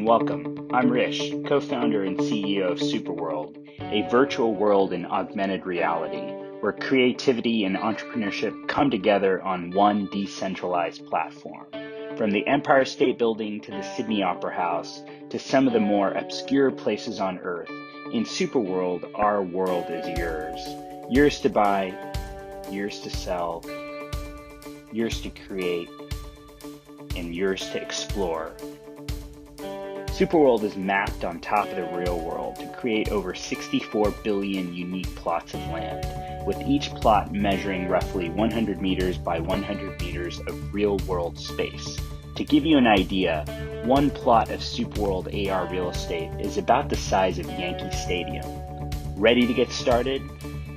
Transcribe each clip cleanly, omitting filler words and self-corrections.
welcome. I'm Hrish, co-founder and CEO of SuperWorld, a virtual world in augmented reality, where creativity and entrepreneurship come together on one decentralized platform. From the Empire State Building to the Sydney Opera House to some of the more obscure places on Earth, in SuperWorld, our world is yours. Yours to buy, yours to sell, yours to create, and yours to explore. SuperWorld is mapped on top of the real world to create over 64 billion unique plots of land, with each plot measuring roughly 100 meters by 100 meters of real-world space. To give you an idea, one plot of SuperWorld AR real estate is about the size of Yankee Stadium. Ready to get started?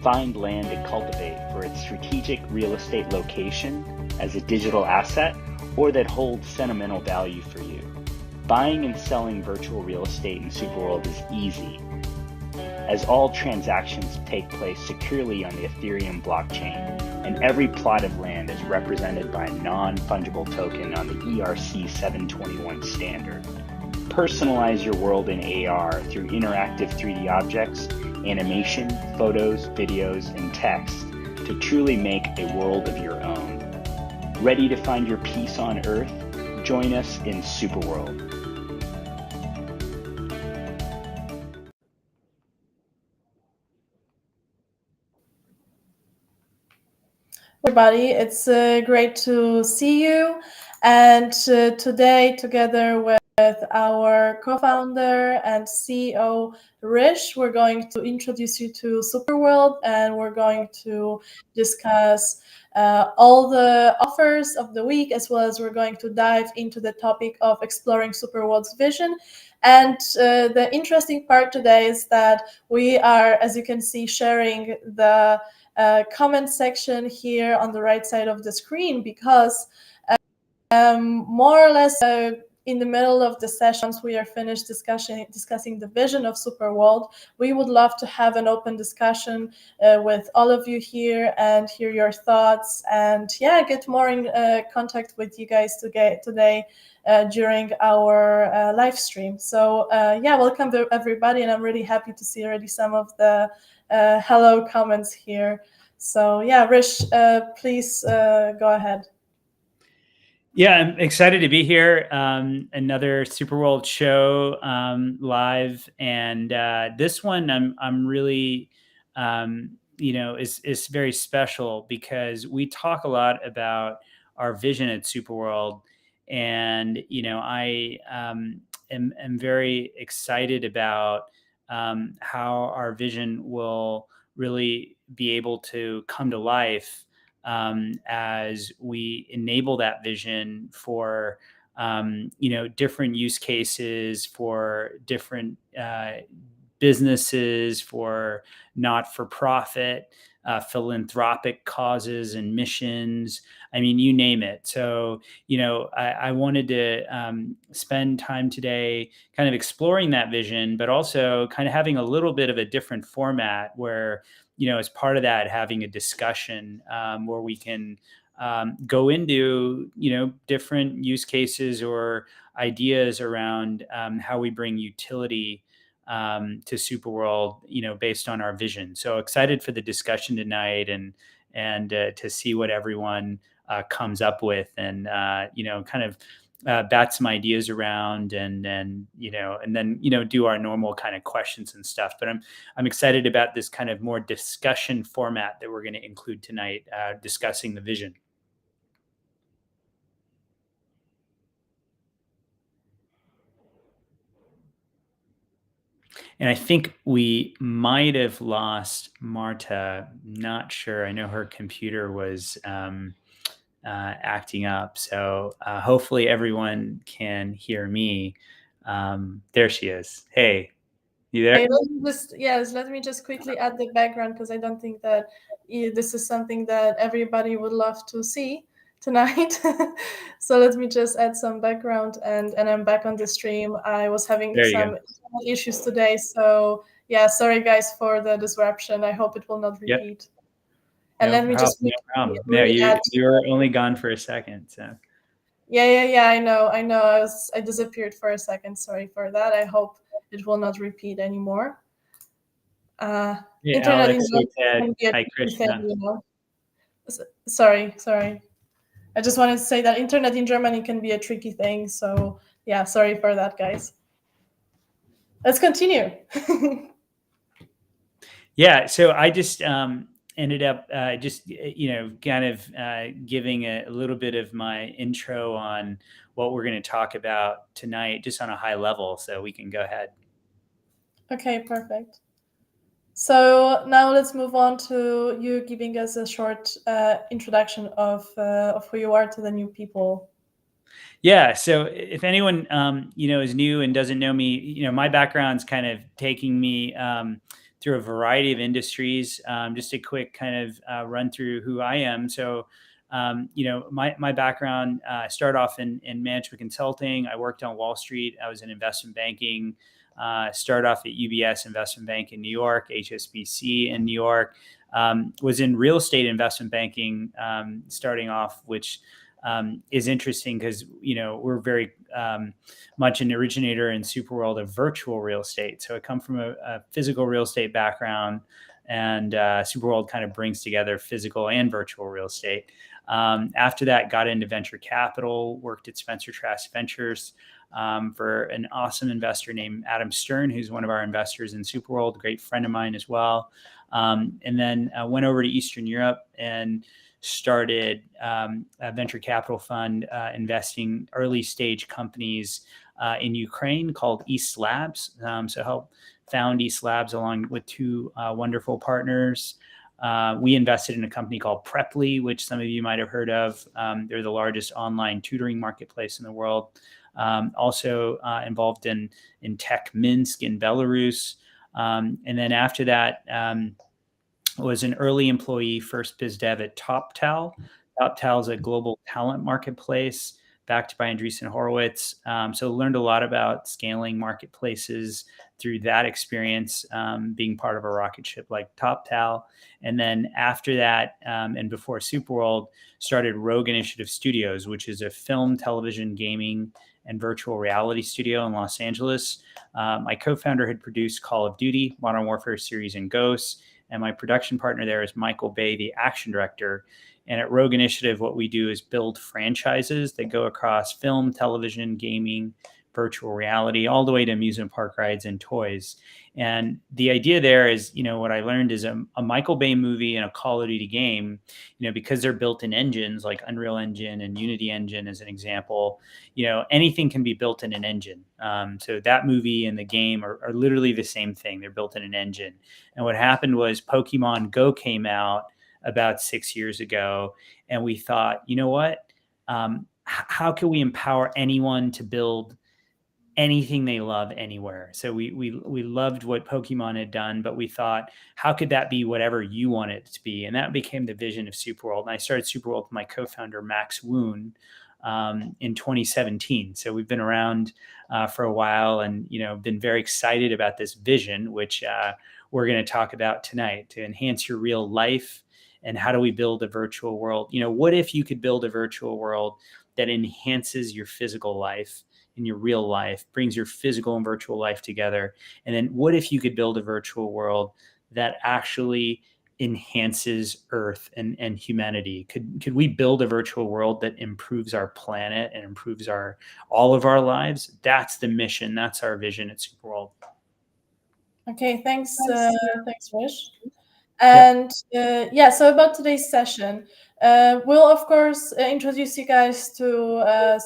Find land to cultivate for its strategic real estate location as a digital asset or that holds sentimental value for you. Buying and selling virtual real estate in SuperWorld is easy, as all transactions take place securely on the Ethereum blockchain, and every plot of land is represented by a non-fungible token on the ERC 721 standard. Personalize your world in AR through interactive 3D objects, animation, photos, videos, and text to truly make a world of your own. Ready to find your peace on Earth? Join us in SuperWorld. Everybody, it's great to see you, and today together with our co-founder and CEO Hrish, we're going to introduce you to SuperWorld, and we're going to discuss all the offers of the week, as well as we're going to dive into the topic of exploring SuperWorld's vision. And the interesting part today is that we are, as you can see, sharing the comment section here on the right side of the screen, because more or less in the middle of the sessions we are finished discussing the vision of SuperWorld. We would love to have an open discussion with all of you here and hear your thoughts, and get more in contact with you guys today during our live stream. So welcome to everybody, and I'm really happy to see already some of the hello comments here. So Hrish, please go ahead. Yeah, I'm excited to be here. Another SuperWorld show live, and this one I'm really is very special because we talk a lot about our vision at SuperWorld, and I am very excited about how our vision will really be able to come to life as we enable that vision for different use cases, for different businesses, for not-for-profit, philanthropic causes and missions. I mean, you name it. So, I wanted to spend time today kind of exploring that vision, but also kind of having a little bit of a different format where, as part of that, having a discussion where we can go into, different use cases or ideas around how we bring utility to SuperWorld, based on our vision. So excited for the discussion tonight and to see what everyone comes up with, and kind of bat some ideas around, and then do our normal kind of questions and stuff. But I'm excited about this kind of more discussion format that we're going to include tonight, discussing the vision. And I think we might have lost Marta. Not sure. I know her computer was acting up. So hopefully everyone can hear me. There she is. Hey, you there? Let me just quickly add the background, because I don't think that this is something that everybody would love to see tonight. So let me just add some background, and I'm back on the stream. I was having some issues today, so sorry guys for the disruption. I hope it will not repeat. Yep. And let me just you were only gone for a second. So Yeah. I know. I disappeared for a second. Sorry for that. I hope it will not repeat anymore. Yeah, Internet in Alex, Germany said, can be a hi, tricky thing, Krishna. you know. Sorry. I just wanted to say that internet in Germany can be a tricky thing. So yeah, sorry for that, guys. Let's continue. Yeah, so I just ended up kind of giving a little bit of my intro on what we're going to talk about tonight, just on a high level, so we can go ahead. Okay, perfect. So now let's move on to you giving us a short introduction of who you are to the new people. Yeah. So if anyone, is new and doesn't know me, my background's kind of taking me through a variety of industries. Just a quick kind of run through who I am. So, my background started off in management consulting. I worked on Wall Street. I was in investment banking. Started off at UBS Investment Bank in New York, HSBC in New York. Was in real estate investment banking starting off, which is interesting because we're very much an originator in SuperWorld of virtual real estate. So I come from a physical real estate background, and SuperWorld kind of brings together physical and virtual real estate. After that, got into venture capital, worked at Spencer Trask Ventures for an awesome investor named Adam Stern, who's one of our investors in SuperWorld, a great friend of mine as well. And then went over to Eastern Europe and started a venture capital fund investing early stage companies in Ukraine called East Labs. So helped found East Labs along with two wonderful partners. We invested in a company called Preply, which some of you might have heard of. They're the largest online tutoring marketplace in the world. Also involved in Tech Minsk in Belarus. And then after that, was an early employee, first biz dev at TopTal. TopTal is a global talent marketplace backed by Andreessen Horowitz. So learned a lot about scaling marketplaces through that experience, being part of a rocket ship like TopTal. And then after that, and before SuperWorld, started Rogue Initiative Studios, which is a film, television, gaming, and virtual reality studio in Los Angeles. My co-founder had produced Call of Duty, Modern Warfare series, and Ghosts. And my production partner there is Michael Bay, the action director. And at Rogue Initiative, what we do is build franchises that go across film, television, gaming, virtual reality, all the way to amusement park rides and toys. And the idea there is, what I learned is a Michael Bay movie and a Call of Duty game, because they're built in engines like Unreal Engine and Unity Engine, as an example, anything can be built in an engine. So that movie and the game are literally the same thing. They're built in an engine. And what happened was Pokemon Go came out about 6 years ago. And we thought, you know what? How can we empower anyone to build anything they love anywhere? So we loved what Pokemon had done, but we thought, how could that be whatever you want it to be? And that became the vision of SuperWorld. And I started SuperWorld with my co-founder, Max Woon, in 2017. So we've been around for a while and, been very excited about this vision, which we're going to talk about tonight, to enhance your real life. And how do we build a virtual world? What if you could build a virtual world that enhances your physical life in your real life, brings your physical and virtual life together? And then what if you could build a virtual world that actually enhances Earth and humanity? Could we build a virtual world that improves our planet and improves all of our lives? That's the mission. That's our vision at SuperWorld. Okay, thanks, Hrish. And so about today's session, we'll of course introduce you guys to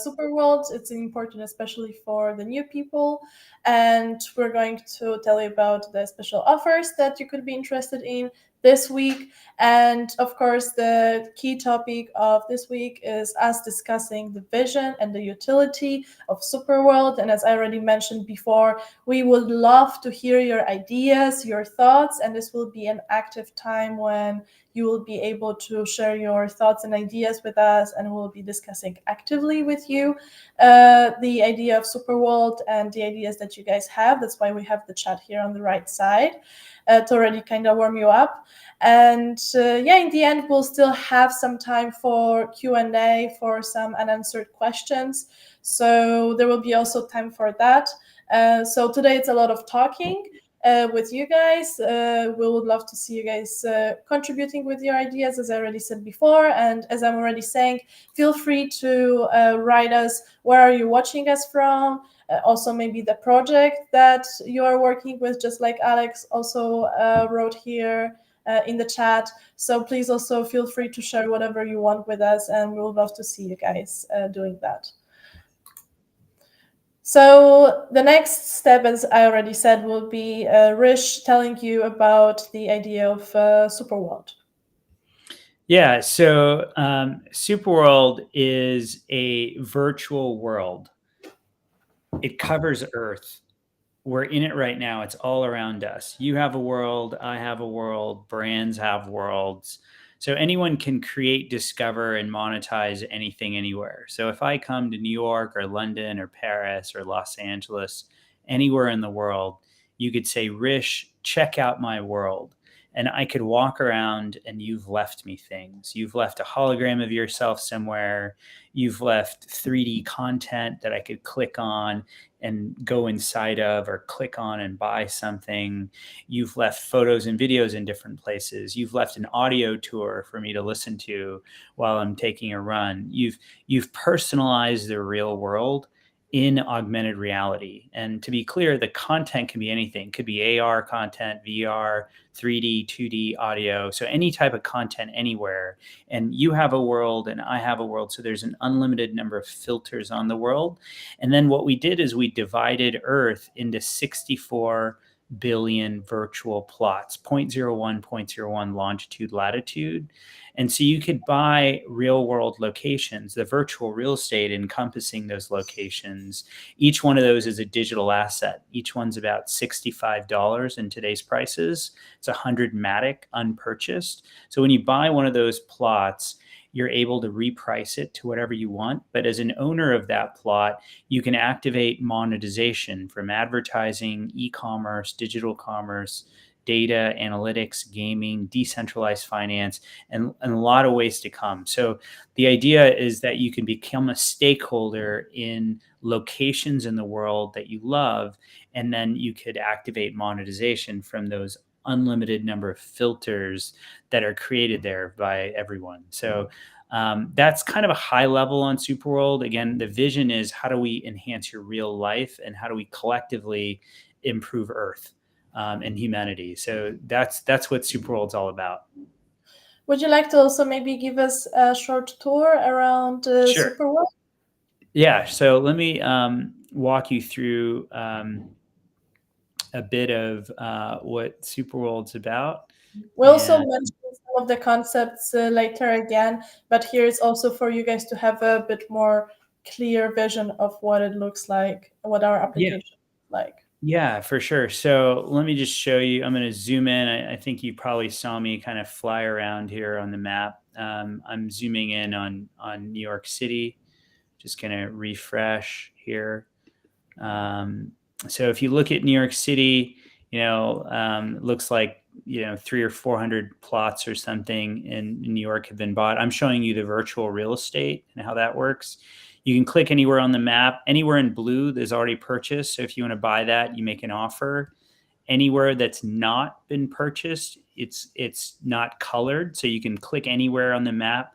SuperWorld's. It's important, especially for the new people. And we're going to tell you about the special offers that you could be interested in this week. And of course, the key topic of this week is us discussing the vision and the utility of SuperWorld. And as I already mentioned before, we would love to hear your ideas, your thoughts, and this will be an active time when you will be able to share your thoughts and ideas with us, and we'll be discussing actively with you the idea of SuperWorld and the ideas that you guys have. That's why we have the chat here on the right side to already kind of warm you up. And yeah, in the end, we'll still have some time for Q&A, for some unanswered questions. So there will be also time for that. So today it's a lot of talking with you guys. We would love to see you guys contributing with your ideas, as I already said before. And as I'm already saying, feel free to write us, where are you watching us from? Also maybe the project that you are working with, just like Alex also wrote here in the chat. So please also feel free to share whatever you want with us, and we would love to see you guys doing that. So the next step, as I already said, will be Hrish telling you about the idea of SuperWorld. Yeah, so SuperWorld is a virtual world. It covers Earth. We're in it right now. It's all around us. You have a world, I have a world, brands have worlds. So anyone can create, discover, and monetize anything anywhere. So if I come to New York or London or Paris or Los Angeles, anywhere in the world, you could say, Hrish, check out my world. And I could walk around and you've left me things. You've left a hologram of yourself somewhere. You've left 3D content that I could click on and go inside of, or click on and buy something. You've left photos and videos in different places. You've left an audio tour for me to listen to while I'm taking a run. You've personalized the real world in augmented reality. And to be clear, the content can be anything. It could be AR content, VR, 3D, 2D audio. So any type of content anywhere. And you have a world and I have a world. So there's an unlimited number of filters on the world. And then what we did is we divided Earth into 64 billion virtual plots, 0.01, 0.01 longitude, latitude. And so you could buy real world locations, the virtual real estate encompassing those locations. Each one of those is a digital asset. Each one's about $65 in today's prices. It's 100 Matic unpurchased. So when you buy one of those plots, you're able to reprice it to whatever you want. But as an owner of that plot, you can activate monetization from advertising, e-commerce, digital commerce, data, analytics, gaming, decentralized finance, and a lot of ways to come. So the idea is that you can become a stakeholder in locations in the world that you love, and then you could activate monetization from those unlimited number of filters that are created there by everyone. So that's kind of a high level on SuperWorld. Again, the vision is, how do we enhance your real life and how do we collectively improve Earth and humanity? So that's what SuperWorld's all about. Would you like to also maybe give us a short tour around Sure. SuperWorld? Yeah, so let me walk you through a bit of what SuperWorld's about. We'll also mention some of the concepts later again, but here it's also for you guys to have a bit more clear vision of what it looks like, what our application is like. Yeah, for sure. So let me just show you. I'm going to zoom in. I think you probably saw me kind of fly around here on the map. I'm zooming in on New York City. Just going to refresh here. So if you look at New York City, it looks like 300 or 400 plots or something in New York have been bought. I'm showing you the virtual real estate and how that works. You can click anywhere on the map. Anywhere in blue, there's already purchased. So if you want to buy that, you make an offer. Anywhere that's not been purchased, it's not colored. So you can click anywhere on the map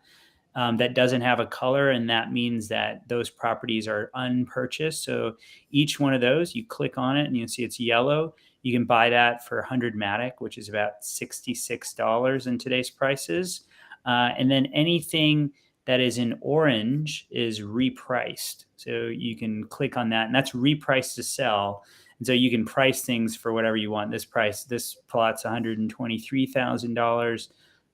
that doesn't have a color, and that means that those properties are unpurchased. So each one of those, you click on it and you'll see it's yellow. You can buy that for 100 Matic, which is about $66 in today's prices. And then anything that is in orange is repriced. So you can click on that, and that's repriced to sell. And so you can price things for whatever you want. This plot's $123,000.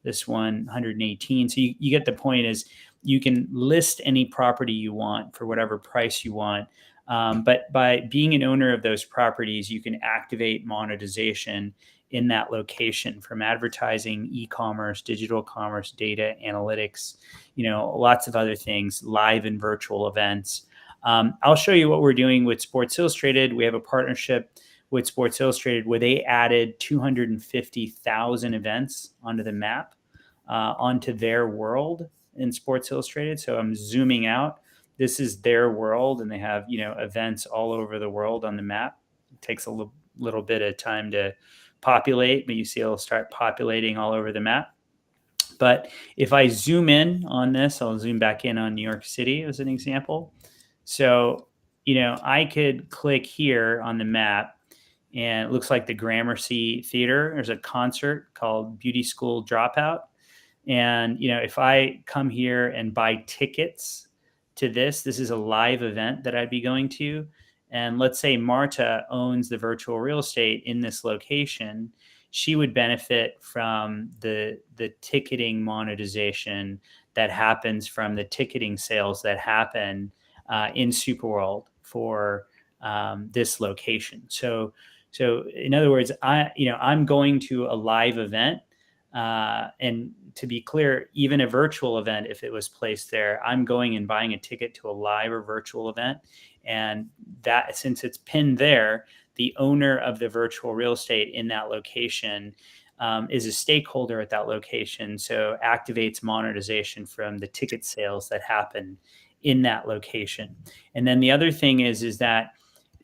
This one, 118. So you get the point, is you can list any property you want for whatever price you want. But by being an owner of those properties, you can activate monetization in that location from advertising, e-commerce, digital commerce, data, analytics, lots of other things, live and virtual events. I'll show you what we're doing with Sports Illustrated. We have a partnership with Sports Illustrated, where they added 250,000 events onto the map, onto their world in Sports Illustrated. So I'm zooming out. This is their world, and they have, events all over the world on the map. It takes a little bit of time to populate, but you see it'll start populating all over the map. But if I zoom in on this, I'll zoom back in on New York City as an example. So, I could click here on the map, and it looks like the Gramercy Theater. There's a concert called Beauty School Dropout. And, if I come here and buy tickets to this is a live event that I'd be going to. And let's say Marta owns the virtual real estate in this location. She would benefit from the ticketing monetization that happens from the ticketing sales that happen in SuperWorld for this location. So in other words, I'm going to a live event, and to be clear, even a virtual event, if it was placed there, I'm going and buying a ticket to a live or virtual event. And that, since it's pinned there, the owner of the virtual real estate in that location is a stakeholder at that location. So activates monetization from the ticket sales that happen in that location. And then the other thing is that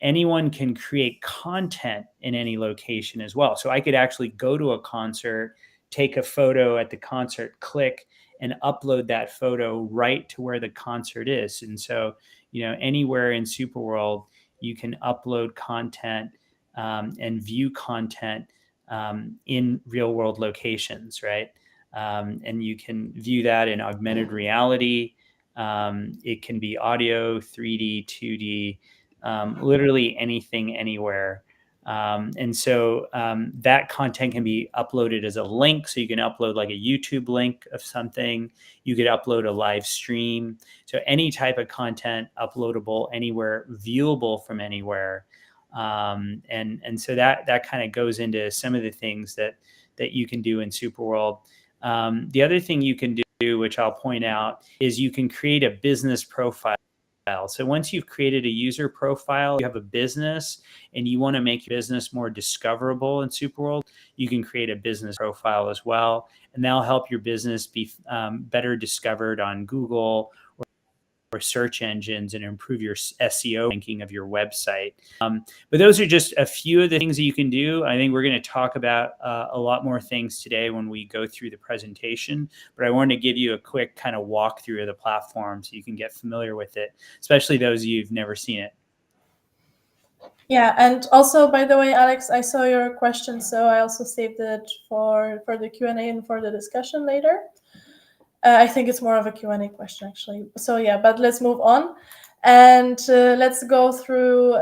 anyone can create content in any location as well. So I could actually go to a concert, take a photo at the concert, click, and upload that photo right to where the concert is. And so, anywhere in SuperWorld, you can upload content and view content in real world locations, right? And you can view that in augmented reality. It can be audio, 3D, 2D, literally anything, anywhere. And so that content can be uploaded as a link. So you can upload like a YouTube link of something. You could upload a live stream. So any type of content uploadable anywhere, viewable from anywhere. And so that kind of goes into some of the things that you can do in SuperWorld. The other thing you can do, which I'll point out, is you can create a business profile. So once you've created a user profile, you have a business and you want to make your business more discoverable in SuperWorld, you can create a business profile as well. And that'll help your business be better discovered on Google or search engines and improve your SEO ranking of your website. But those are just a few of the things that you can do. I think we're going to talk about a lot more things today when we go through the presentation, but I wanted to give you a quick kind of walkthrough of the platform so you can get familiar with it, especially those of you who've never seen it. Yeah, and also, by the way, Alex, I saw your question, so I also saved it for the Q&A and for the discussion later. I think it's more of a Q&A question, actually. So yeah, but let's move on. And let's go through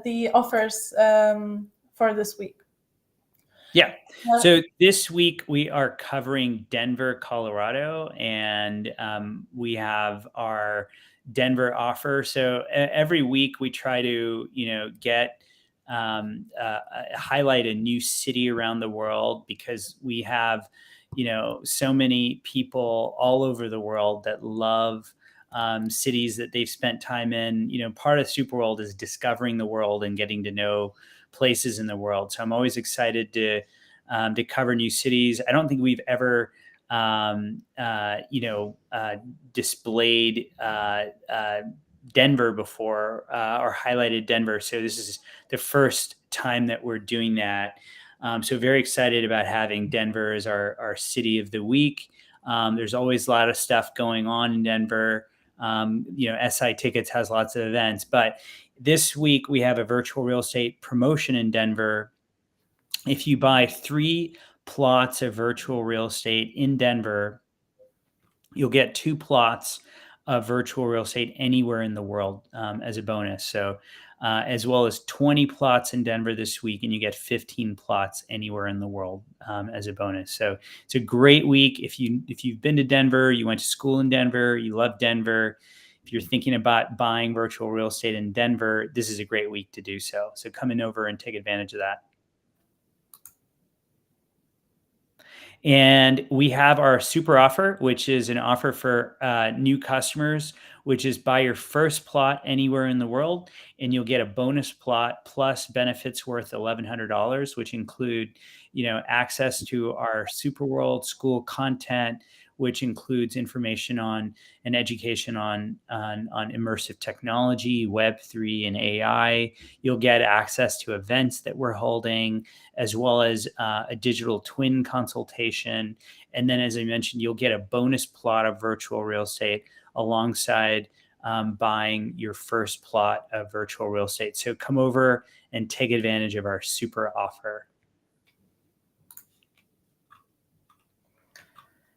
the offers for this week. Yeah. So this week we are covering Denver, Colorado, and we have our Denver offer. So every week we try to, get highlight a new city around the world, because we have so many people all over the world that love cities that they've spent time in. Part of SuperWorld is discovering the world and getting to know places in the world. So I'm always excited to cover new cities. I don't think we've ever displayed Denver before or highlighted Denver. So this is the first time that we're doing that. So very excited about having Denver as our city of the week. There's always a lot of stuff going on in Denver. SI Tickets has lots of events, but this week we have a virtual real estate promotion in Denver. If you buy 3 plots of virtual real estate in Denver, you'll get 2 plots of virtual real estate anywhere in the world as a bonus. So as well as 20 plots in Denver this week, and you get 15 plots anywhere in the world as a bonus. So it's a great week. If you've been to Denver, you went to school in Denver, you love Denver, if you're thinking about buying virtual real estate in Denver, this is a great week to do so. So come in over and take advantage of that. And we have our super offer, which is an offer for new customers, which is buy your first plot anywhere in the world, and you'll get a bonus plot plus benefits worth $1,100, which include, access to our SuperWorld school content, which includes information on and education on immersive technology, Web3, and AI. You'll get access to events that we're holding, as well as a digital twin consultation. And then, as I mentioned, you'll get a bonus plot of virtual real estate alongside buying your first plot of virtual real estate. So come over and take advantage of our super offer.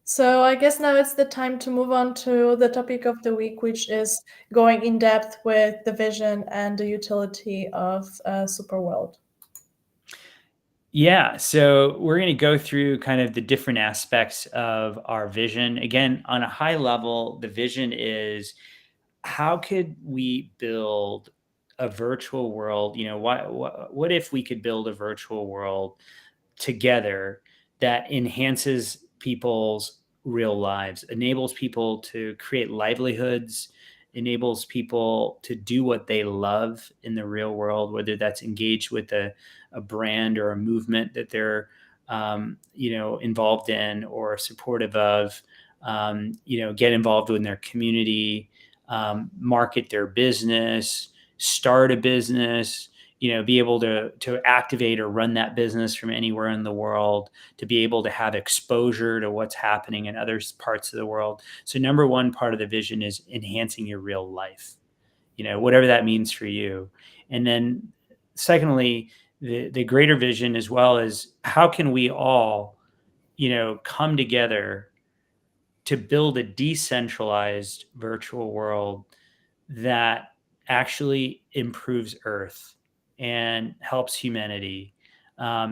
So I guess now it's the time to move on to the topic of the week, which is going in depth with the vision and the utility of SuperWorld. Yeah, so we're going to go through kind of the different aspects of our vision. Again, on a high level, the vision is, how could we build a virtual world? What if we could build a virtual world together that enhances people's real lives, enables people to create livelihoods, enables people to do what they love in the real world, whether that's engaged with a brand or a movement that they're involved in or supportive of, get involved in their community, market their business, start a business, be able to activate or run that business from anywhere in the world, to be able to have exposure to what's happening in other parts of the world. So number one part of the vision is enhancing your real life, whatever that means for you. And then secondly, the greater vision as well is, how can we all, come together to build a decentralized virtual world that actually improves Earth and helps humanity.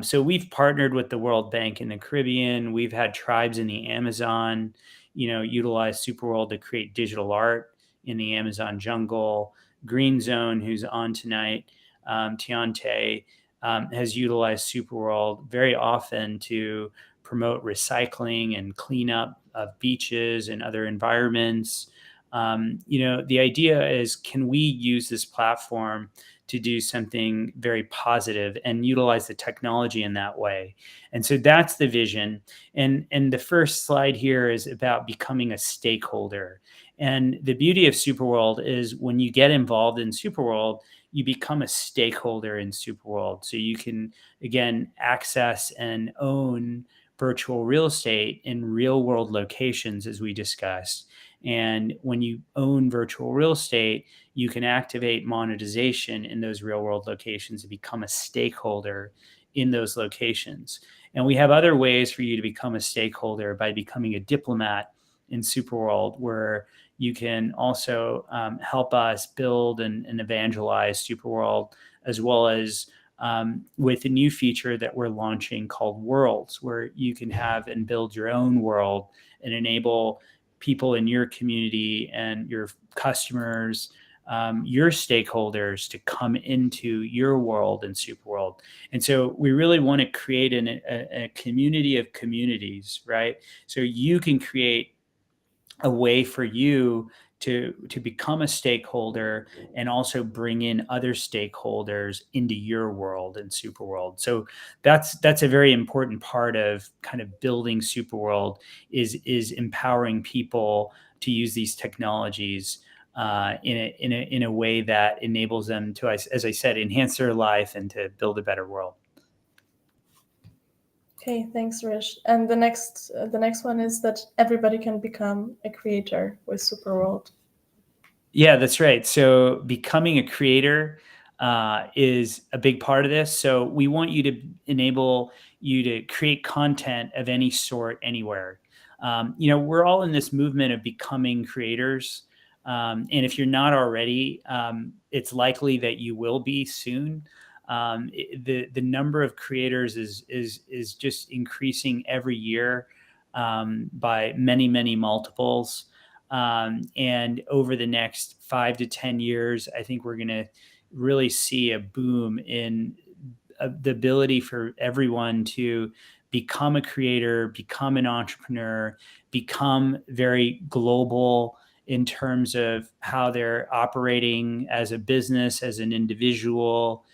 So we've partnered with the World Bank in the Caribbean. We've had tribes in the Amazon, utilize SuperWorld to create digital art in the Amazon jungle. Green Zone, who's on tonight, Tiante, has utilized SuperWorld very often to promote recycling and cleanup of beaches and other environments. The idea is, can we use this platform to do something very positive and utilize the technology in that way? And so that's the vision. And the first slide here is about becoming a stakeholder. And the beauty of SuperWorld is, when you get involved in SuperWorld, you become a stakeholder in SuperWorld. So you can, again, access and own virtual real estate in real world locations, as we discussed. And when you own virtual real estate, you can activate monetization in those real world locations and become a stakeholder in those locations. And we have other ways for you to become a stakeholder by becoming a diplomat in SuperWorld, where you can also help us build and evangelize SuperWorld, as well as with a new feature that we're launching called Worlds, where you can have and build your own world and enable people in your community and your customers, your stakeholders, to come into your world in SuperWorld. And so we really want to create a community of communities, right? So you can create a way for you to become a stakeholder and also bring in other stakeholders into your world in SuperWorld. So that's a very important part of kind of building SuperWorld, is empowering people to use these technologies in a way that enables them to, as I said, enhance their life and to build a better world. Okay, thanks, Hrish. And the next one is that everybody can become a creator with SuperWorld. Yeah, that's right. So becoming a creator is a big part of this. So we want you to enable you to create content of any sort, anywhere. We're all in this movement of becoming creators. And if you're not already, it's likely that you will be soon. The number of creators is just increasing every year by many multiples. And over the next 5 to 10 years, I think we're going to really see a boom in the ability for everyone to become a creator, become an entrepreneur, become very global in terms of how they're operating as a business, as an individual.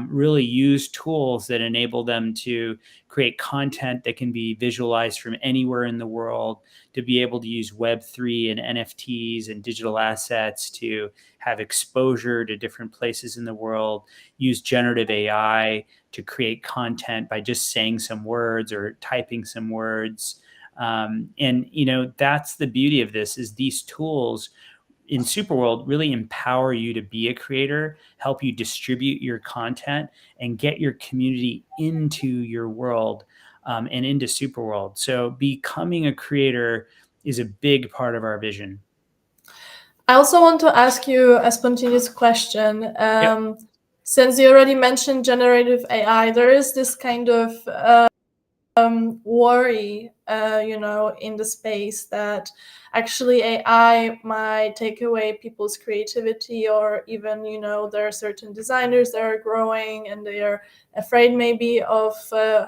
Really use tools that enable them to create content that can be visualized from anywhere in the world, to be able to use Web3 and NFTs and digital assets to have exposure to different places in the world, use generative AI to create content by just saying some words or typing some words. And, that's the beauty of this, is these tools in SuperWorld really empower you to be a creator, help you distribute your content, and get your community into your world, and into SuperWorld. So becoming a creator is a big part of our vision. I also want to ask you a spontaneous question. Yep. Since you already mentioned generative AI, there is this kind of worry, in the space that actually AI might take away people's creativity, or even, there are certain designers that are growing and they are afraid maybe of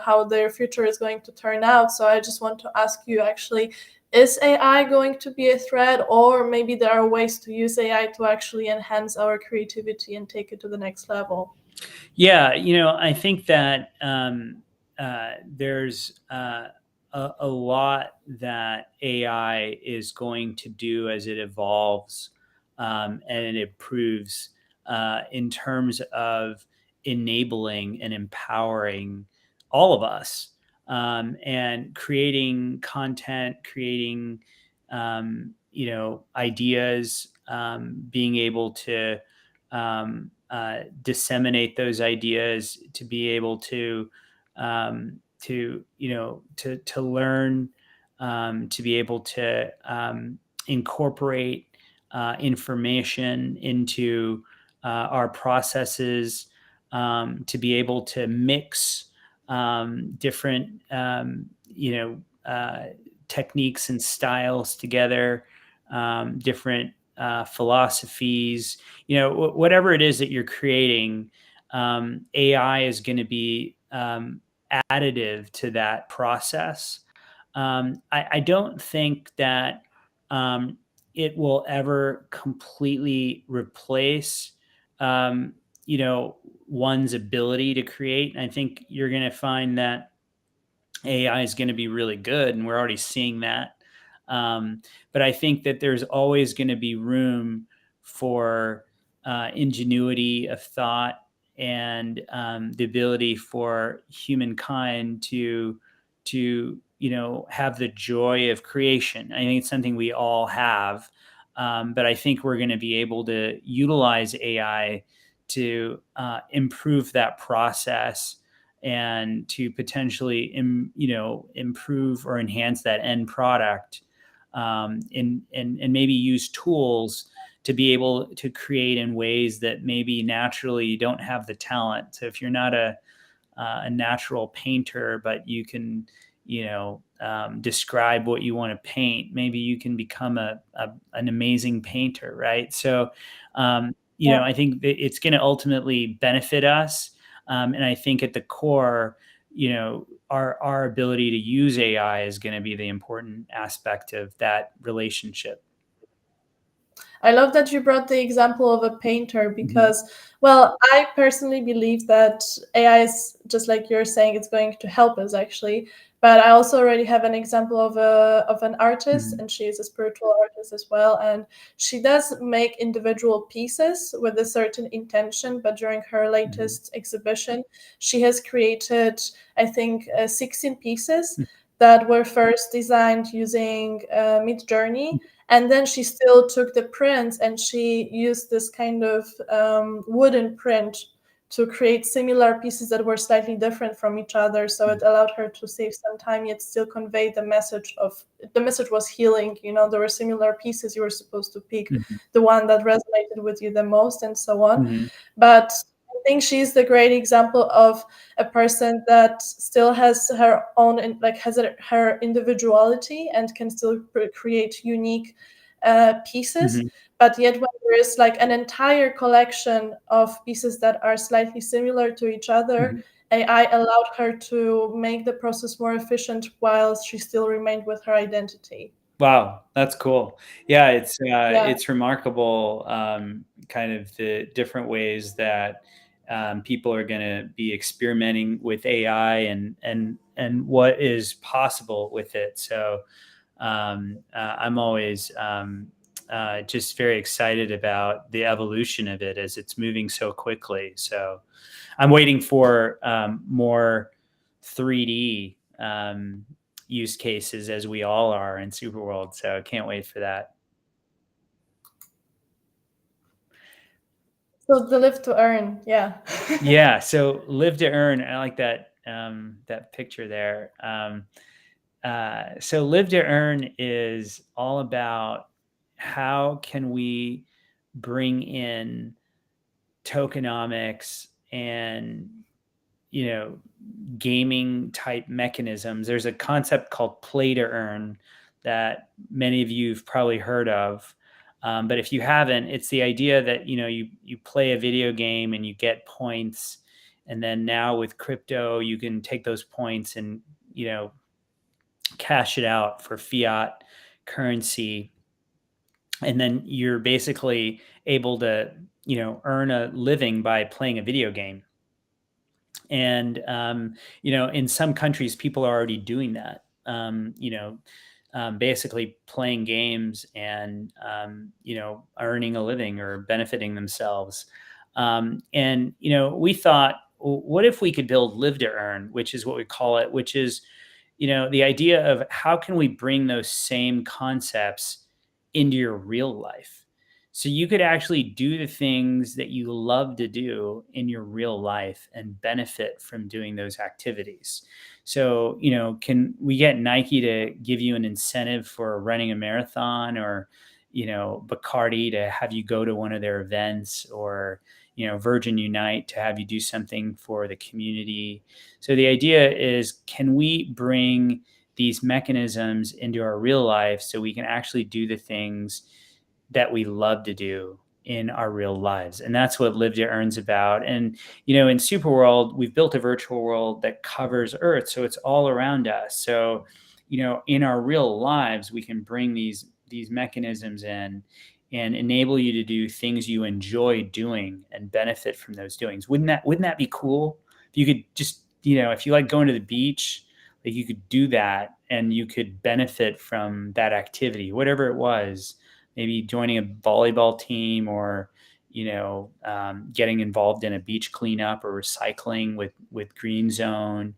how their future is going to turn out. So I just want to ask you, actually, is AI going to be a threat, or maybe there are ways to use AI to actually enhance our creativity and take it to the next level? Yeah, I think that there's a lot that AI is going to do as it evolves, and it improves, in terms of enabling and empowering all of us, and creating content, creating ideas, being able to disseminate those ideas, to be able to learn, to be able to incorporate information into our processes, to be able to mix different techniques and styles together, different philosophies, whatever it is that you're creating. AI is going to be additive to that process. I don't think that it will ever completely replace one's ability to create. I think you're going to find that AI is going to be really good, and we're already seeing that. But I think that there's always going to be room for ingenuity of thought, and the ability for humankind to have the joy of creation. I think it's something we all have, but I think we're going to be able to utilize AI to improve that process, and to potentially improve or enhance that end product, and maybe use tools to be able to create in ways that maybe naturally you don't have the talent. So if you're not a natural painter, but you can describe what you want to paint, maybe you can become an amazing painter, right? So I think that it's going to ultimately benefit us. And I think at the core, our ability to use AI is going to be the important aspect of that relationship. I love that you brought the example of a painter, because, well, I personally believe that AI is, just like you're saying, it's going to help us actually. But I also already have an example of an artist, and she is a spiritual artist as well. And she does make individual pieces with a certain intention. But during her latest exhibition, she has created, I think, 16 pieces that were first designed using Midjourney. And then she still took the prints and she used this kind of wooden print to create similar pieces that were slightly different from each other. So it allowed her to save some time, yet still convey the message was healing. There were similar pieces. You were supposed to pick the one that resonated with you the most, and so on. But I think she's the great example of a person that still has her own, her individuality, and can still create unique pieces. But yet when there is an entire collection of pieces that are slightly similar to each other, AI allowed her to make the process more efficient while she still remained with her identity. Wow, that's cool. Yeah, Yeah. it's remarkable, kind of the different ways that people are going to be experimenting with AI and what is possible with it. So I'm always just very excited about the evolution of it as it's moving so quickly. So I'm waiting for more 3D use cases, as we all are in SuperWorld. So I can't wait for that. So the live to earn, yeah. Yeah. So live to earn. I like that that picture there. So live to earn is all about how can we bring in tokenomics and gaming type mechanisms. There's a concept called play to earn that many of you have probably heard of. But if you haven't, it's the idea that you play a video game and you get points, and then now with crypto you can take those points and cash it out for fiat currency, and then you're basically able to earn a living by playing a video game. And in some countries people are already doing that, basically playing games and earning a living or benefiting themselves. And we thought, what if we could build live to earn, which is what we call it, which is the idea of how can we bring those same concepts into your real life, so you could actually do the things that you love to do in your real life and benefit from doing those activities. So, can we get Nike to give you an incentive for running a marathon, or, Bacardi to have you go to one of their events, or, Virgin Unite to have you do something for the community? So the idea is, can we bring these mechanisms into our real life so we can actually do the things that we love to do in our real lives? And that's what Live to Earn's about. And in Superworld, we've built a virtual world that covers Earth, so it's all around us. So in our real lives, we can bring these mechanisms in and enable you to do things you enjoy doing and benefit from those doings. Wouldn't that be cool? If you could just, if you like going to the beach, like you could do that and you could benefit from that activity, whatever it was. Maybe joining a volleyball team, or getting involved in a beach cleanup or recycling with Green Zone,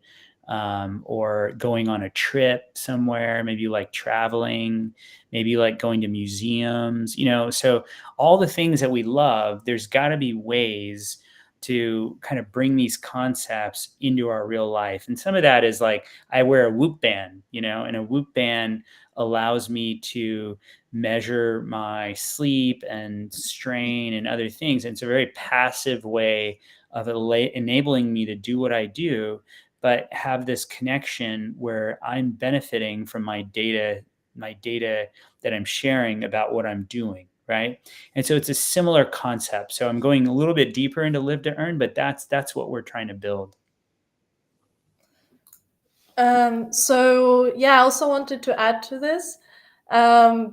or going on a trip somewhere. Maybe you like traveling, maybe you like going to museums. So all the things that we love, there's got to be ways to kind of bring these concepts into our real life. And some of that is like, I wear a Whoop band, and a Whoop band allows me to measure my sleep and strain and other things. And it's a very passive way of enabling me to do what I do, but have this connection where I'm benefiting from my data that I'm sharing about what I'm doing. Right. And so it's a similar concept. So I'm going a little bit deeper into live to earn, but that's what we're trying to build. So yeah, I also wanted to add to this,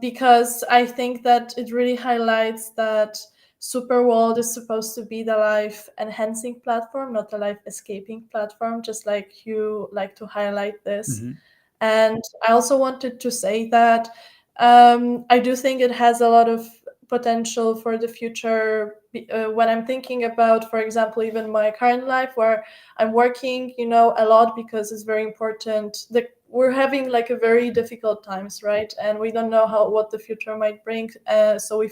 because I think that it really highlights that SuperWorld is supposed to be the life enhancing platform, not the life escaping platform, just like you like to highlight this. Mm-hmm. And I also wanted to say that I do think it has a lot of potential for the future, when I'm thinking about, for example, even my current life where I'm working, a lot, because it's very important. We're having like a very difficult times, right? And we don't know what the future might bring. So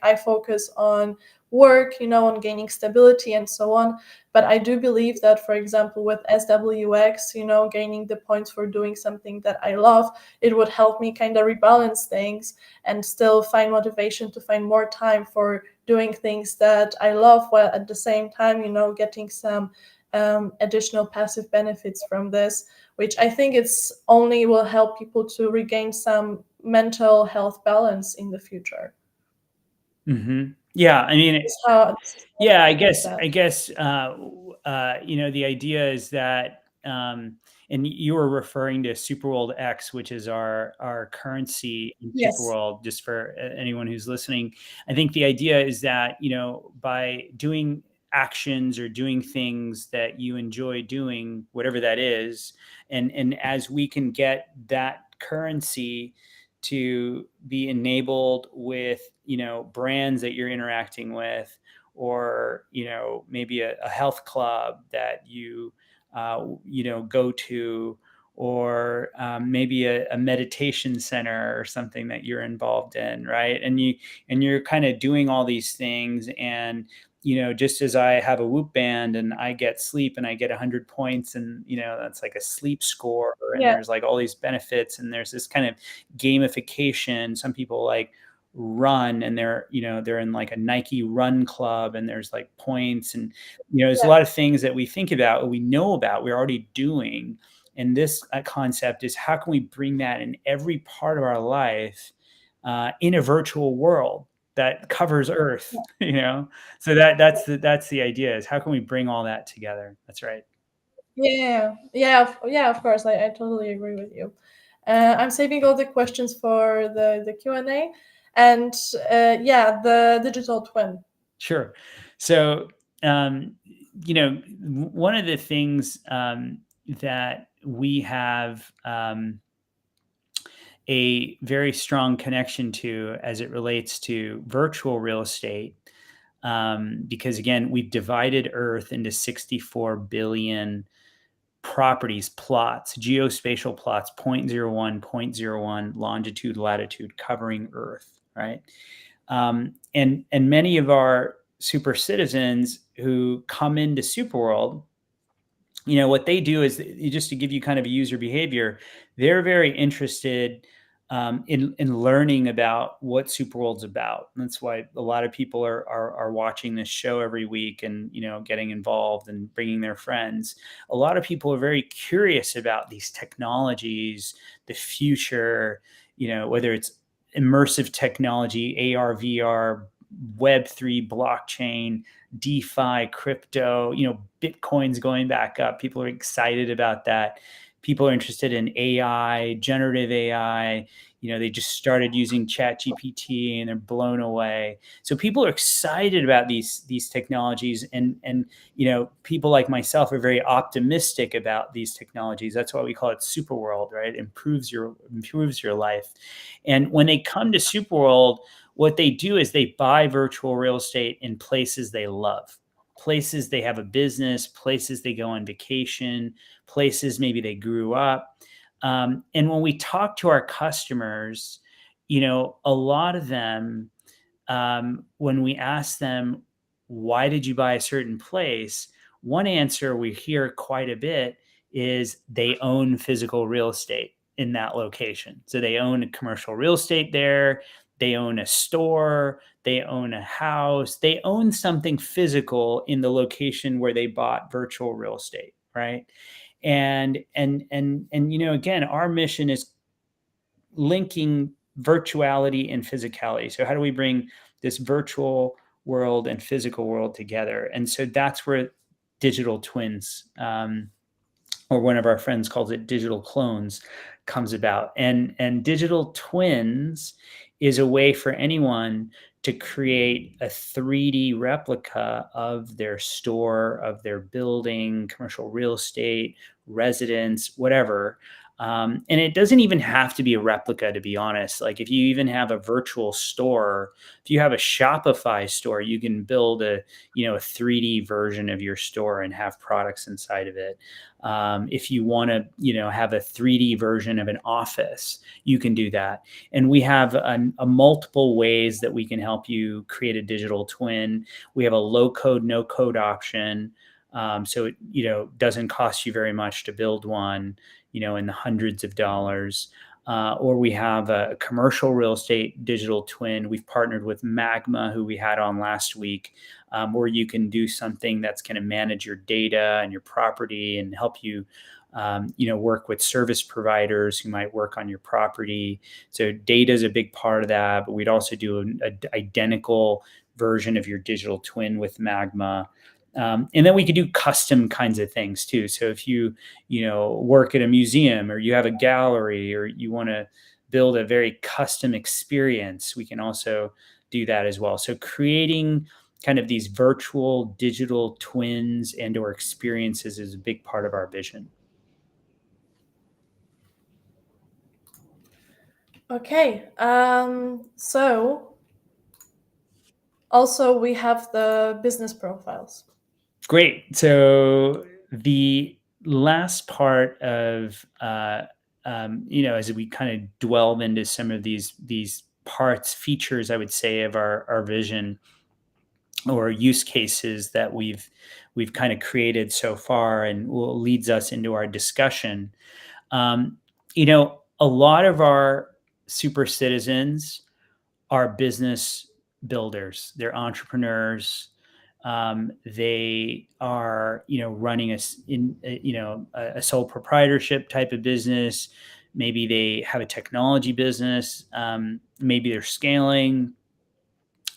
I focus on work, on gaining stability and so on. But I do believe that, for example, with SWX, gaining the points for doing something that I love, it would help me kind of rebalance things and still find motivation to find more time for doing things that I love, while at the same time, getting some additional passive benefits from this, which I think it's only will help people to regain some mental health balance in the future. Mm-hmm. Yeah, I mean, I guess the idea is that and you were referring to SuperWorld X, which is our currency in Yes. SuperWorld, just for anyone who's listening. I think the idea is that, by doing actions or doing things that you enjoy doing, whatever that is, and as we can get that currency to be enabled with, brands that you're interacting with, or, maybe a health club that you go to, or maybe a meditation center or something that you're involved in, right? And you're kind of doing all these things, and just as I have a Whoop band and I get sleep and I get 100 points, and that's like a sleep score, and Yeah. there's like all these benefits, and there's this kind of gamification. Some people like run, and they're in like a Nike run club, and there's like points, and there's a lot of things that we think about, or we know about, we're already doing. And this concept is, how can we bring that in every part of our life, in a virtual world that covers Earth? So that's the idea, is how can we bring all that together? That's right. Yeah, of course. I totally agree with you. I'm saving all the questions for the Q&A, and the digital twin. Sure. So, one of the things that we have a very strong connection to, as it relates to virtual real estate, because again, we've divided Earth into 64 billion properties, plots, geospatial plots, 0.01, 0.01 longitude, latitude, covering Earth, right? And many of our super citizens who come into SuperWorld, what they do is, just to give you kind of a user behavior, they're very interested in learning about what SuperWorld's about. And that's why a lot of people are watching this show every week, and getting involved and bringing their friends. A lot of people are very curious about these technologies, the future, whether it's immersive technology, AR, VR, Web3, blockchain, DeFi, crypto, Bitcoin's going back up. People are excited about that. People are interested in AI, generative AI. They just started using ChatGPT and they're blown away. So people are excited about these technologies, and people like myself are very optimistic about these technologies. That's why we call it SuperWorld, right? It improves your life. And when they come to SuperWorld, what they do is they buy virtual real estate in places they love, places they have a business, places they go on vacation, places maybe they grew up. And when we talk to our customers, a lot of them, when we ask them, why did you buy a certain place? One answer we hear quite a bit is they own physical real estate in that location. So they own commercial real estate there. They own a store, they own a house, they own something physical in the location where they bought virtual real estate, right? And again, our mission is linking virtuality and physicality. So how do we bring this virtual world and physical world together? And so that's where digital twins, or one of our friends calls it digital clones, comes about. And digital twins is a way for anyone to create a 3D replica of their store, of their building, commercial real estate, residence, whatever. And it doesn't even have to be a replica, to be honest. Like if you even have a virtual store, if you have a Shopify store, you can build a 3D version of your store and have products inside of it. If you want to, have a 3D version of an office, you can do that. And we have a multiple ways that we can help you create a digital twin. We have a low code, no code option. So it, doesn't cost you very much to build one, in the hundreds of dollars. Or we have a commercial real estate digital twin. We've partnered with Magma, who we had on last week, where you can do something that's going to manage your data and your property and help you, work with service providers who might work on your property. So data is a big part of that, but we'd also do an identical version of your digital twin with Magma. And then we could do custom kinds of things too. So if you work at a museum, or you have a gallery, or you want to build a very custom experience, we can also do that as well. So creating kind of these virtual digital twins and or experiences is a big part of our vision. Okay, so also we have the business profiles. Great. So the last part of as we kind of delve into some of these parts, features, I would say, of our vision, or use cases that we've kind of created so far, and leads us into our discussion. A lot of our super citizens are business builders. They're entrepreneurs. They are, running a sole proprietorship type of business. Maybe they have a technology business. Maybe they're scaling.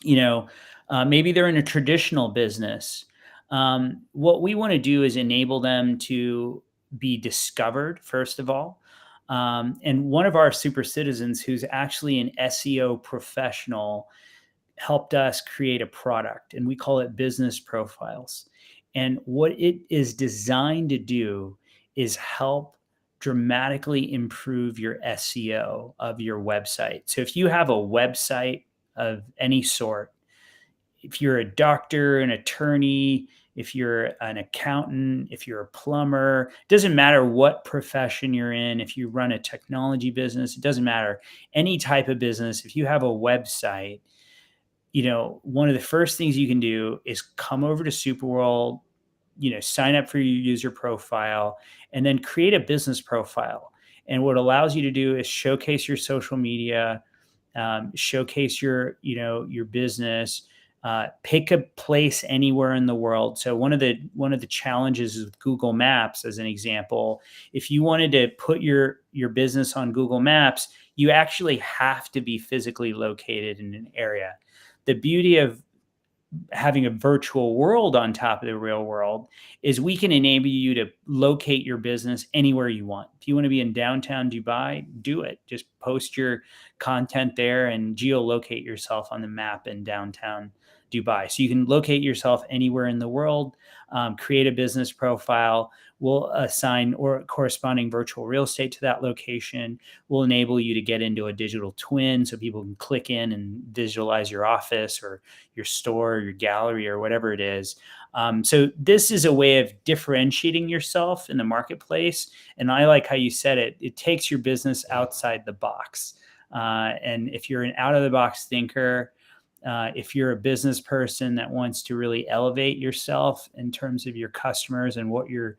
Maybe they're in a traditional business. What we want to do is enable them to be discovered, first of all. And one of our super citizens, who's actually an SEO professional, helped us create a product, and we call it Business Profiles. And what it is designed to do is help dramatically improve your SEO of your website. So if you have a website of any sort, if you're a doctor, an attorney, if you're an accountant, if you're a plumber, it doesn't matter what profession you're in. If you run a technology business, it doesn't matter. Any type of business, if you have a website, one of the first things you can do is come over to SuperWorld, sign up for your user profile, and then create a business profile. And what it allows you to do is showcase your social media, showcase your business, pick a place anywhere in the world. So one of the challenges with Google Maps, as an example, if you wanted to put your business on Google Maps, you actually have to be physically located in an area. The beauty of having a virtual world on top of the real world is we can enable you to locate your business anywhere you want. If you want to be in downtown Dubai, do it. Just post your content there and geolocate yourself on the map in downtown Dubai. So you can locate yourself anywhere in the world, create a business profile. We'll assign or corresponding virtual real estate to that location. We'll enable you to get into a digital twin so people can click in and visualize your office or your store, or your gallery, or whatever it is. So this is a way of differentiating yourself in the marketplace. And I like how you said it. It takes your business outside the box. And if you're an out of the box thinker, if you're a business person that wants to really elevate yourself in terms of your customers and what you're,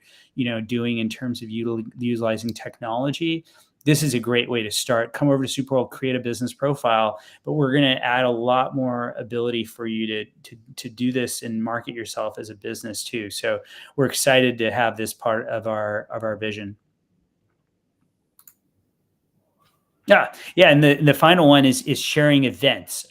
doing in terms of utilizing technology, this is a great way to start. Come over to SuperWorld, create a business profile, but we're going to add a lot more ability for you to do this and market yourself as a business too. So we're excited to have this part of our vision. Yeah. And the final one is sharing events.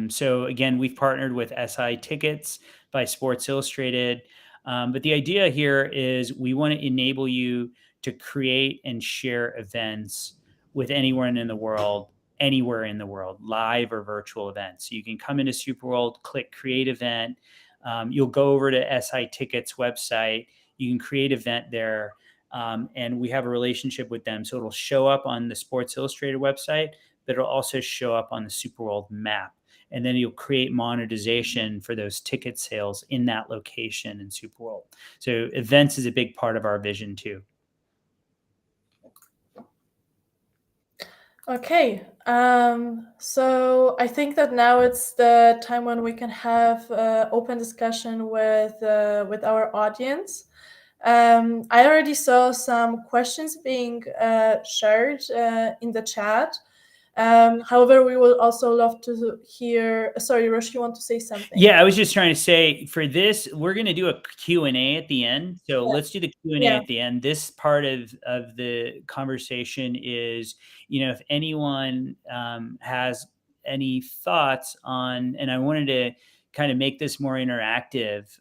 So again, we've partnered with SI Tickets by Sports Illustrated. But the idea here is we want to enable you to create and share events with anyone in the world, anywhere in the world, live or virtual events. So you can come into SuperWorld, click create event. You'll go over to SI Tickets website. You can create event there. And we have a relationship with them. So it'll show up on the Sports Illustrated website, but it'll also show up on the SuperWorld map. And then you'll create monetization for those ticket sales in that location in SuperWorld. So events is a big part of our vision too. Okay, so I think that now it's the time when we can have open discussion with our audience. I already saw some questions being shared in the chat. However, we would also love to hear. Sorry, Hrish, you want to say something? Yeah, I was just trying to say, for this, we're going to do a Q&A at the end. So let's do the Q&A at the end. This part of the conversation is, if anyone has any thoughts on, and I wanted to kind of make this more interactive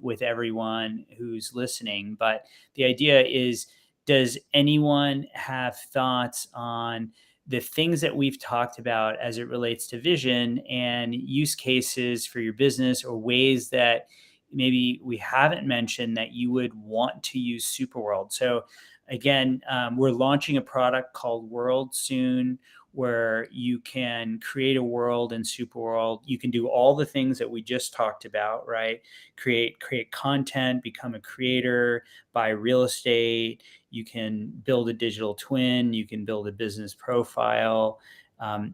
with everyone who's listening. But the idea is, does anyone have thoughts on the things that we've talked about as it relates to vision and use cases for your business, or ways that maybe we haven't mentioned that you would want to use SuperWorld? So again, we're launching a product called World soon, where you can create a world in SuperWorld. You can do all the things that we just talked about, right? Create content, become a creator, buy real estate. You can build a digital twin. You can build a business profile.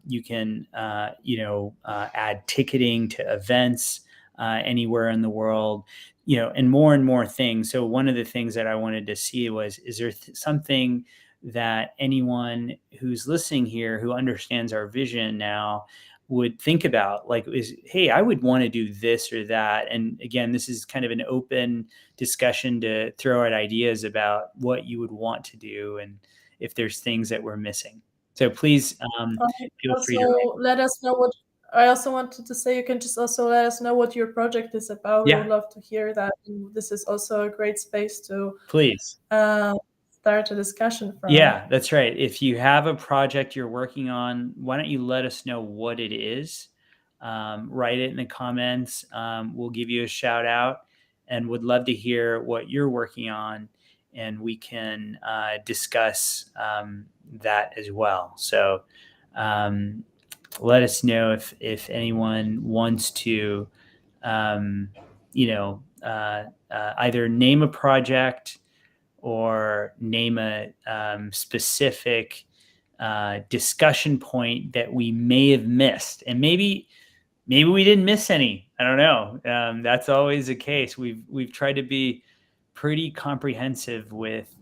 You can, add ticketing to events anywhere in the world, and more things. So one of the things that I wanted to see was, is there something that anyone who's listening here who understands our vision now would think about, like, hey, I would want to do this or that. And again, this is kind of an open discussion to throw out ideas about what you would want to do and if there's things that we're missing. So please feel free to Also, let us know what. I also wanted to say, you can just also let us know what your project is about. We Yeah. would love to hear that. And this is also a great space to please. Start a discussion from. Yeah, that's right. If you have a project you're working on, why don't you let us know what it is? Write it in the comments. We'll give you a shout out, and would love to hear what you're working on, and we can discuss that as well. So let us know if anyone wants to, either name a project or name a specific discussion point that we may have missed. And maybe we didn't miss any. I don't know. That's always the case. We've tried to be pretty comprehensive with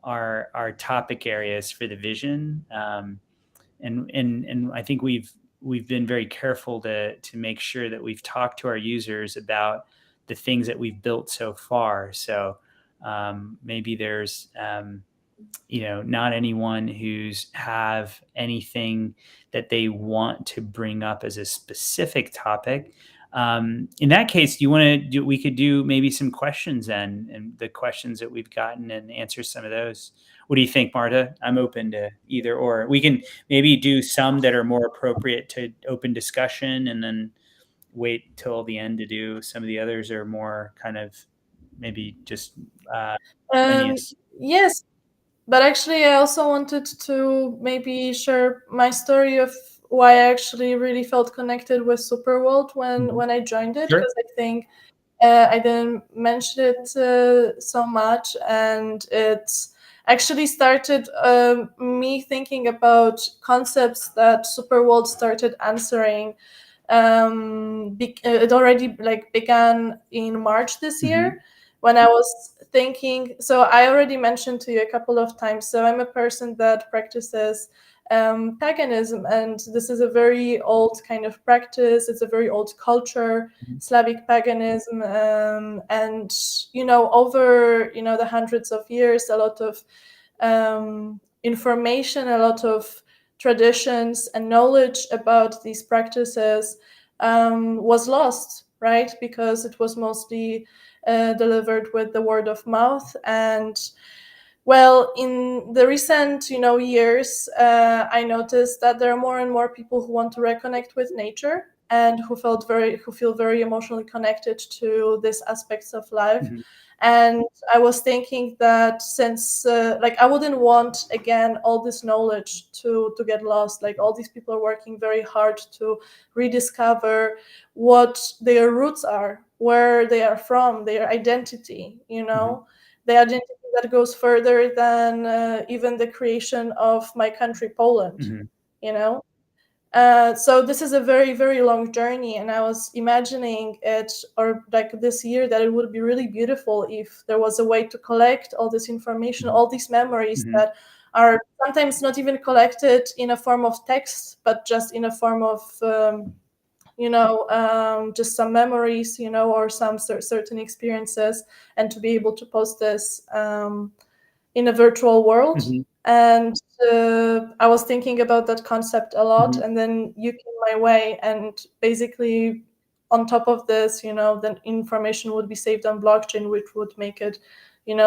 our topic areas for the vision, and I think we've been very careful to make sure that we've talked to our users about the things that we've built so far. So maybe there's not anyone who's have anything that they want to bring up as a specific topic. In that case, do you want to do? We could do maybe some questions then, and the questions that we've gotten, and answer some of those. What do you think, Marta? I'm open to either or. We can maybe do some that are more appropriate to open discussion, and then wait till the end to do some of the others are more kind of maybe just Yes, but actually I also wanted to maybe share my story of why I actually really felt connected with SuperWorld when I joined it, Sure. because I think I didn't mention it so much, and it actually started me thinking about concepts that SuperWorld started answering. It already began in March this year, when I was thinking. So I already mentioned to you a couple of times. So I'm a person that practices paganism, and this is a very old kind of practice. It's a very old culture, Slavic paganism, and over the hundreds of years, a lot of information, a lot of traditions and knowledge about these practices was lost, right? Because it was mostly delivered with the word of mouth. And well, in the recent years, I noticed that there are more and more people who want to reconnect with nature, and who feel very emotionally connected to these aspects of life. And I was thinking that since I wouldn't want again all this knowledge to get lost. Like, all these people are working very hard to rediscover what their roots are, where they are from, their identity, the identity that goes further than even the creation of my country, Poland. So this is a very, very long journey, and I was imagining it, or this year, that it would be really beautiful if there was a way to collect all this information, all these memories that are sometimes not even collected in a form of text, but just in a form of just some memories, or some certain experiences, and to be able to post this in a virtual world. And I was thinking about that concept a lot, and then you came my way and basically on top of this, then information would be saved on blockchain, which would make it,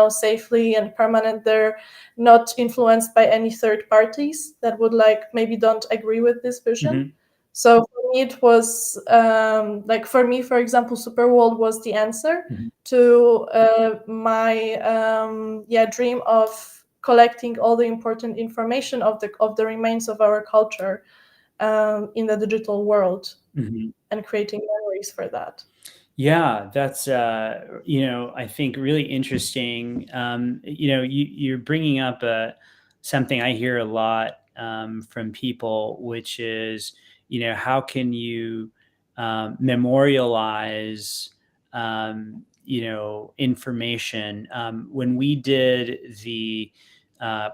safely and permanent there, not influenced by any third parties that would maybe don't agree with this vision. Mm-hmm. So for me, it was for me, for example, SuperWorld was the answer Mm-hmm. to my dream of collecting all the important information of the remains of our culture in the digital world, Mm-hmm. and creating memories for that. Yeah, that's I think really interesting. You're bringing up something I hear a lot from people, which is how can you memorialize information. When we did the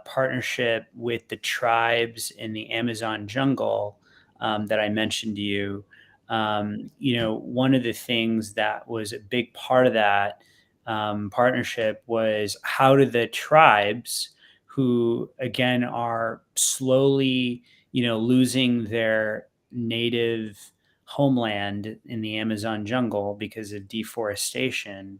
partnership with the tribes in the Amazon jungle that I mentioned to you. One of the things that was a big part of that partnership was how do the tribes, who again are slowly, losing their native homeland in the Amazon jungle because of deforestation,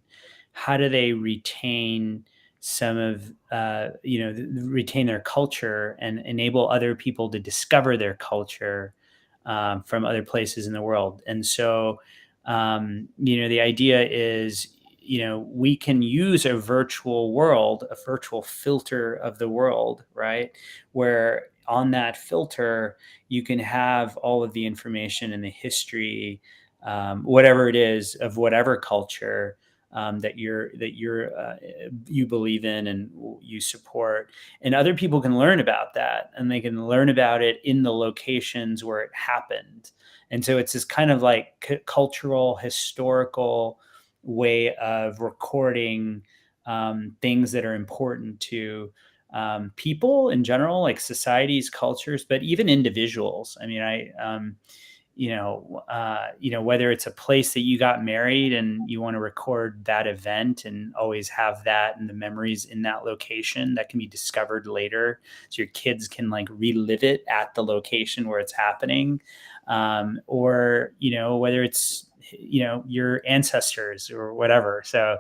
how do they retain some of, retain their culture and enable other people to discover their culture from other places in the world. And so, the idea is, we can use a virtual world, a virtual filter of the world, right? Where on that filter, you can have all of the information and the history, whatever it is of whatever culture that you believe in and you support, and other people can learn about that, and they can learn about it in the locations where it happened. And so it's this kind of cultural, historical way of recording things that are important to people in general, like societies, cultures, but even individuals. I mean, whether it's a place that you got married and you want to record that event and always have that and the memories in that location that can be discovered later, so your kids can relive it at the location where it's happening, or whether it's your ancestors or whatever. So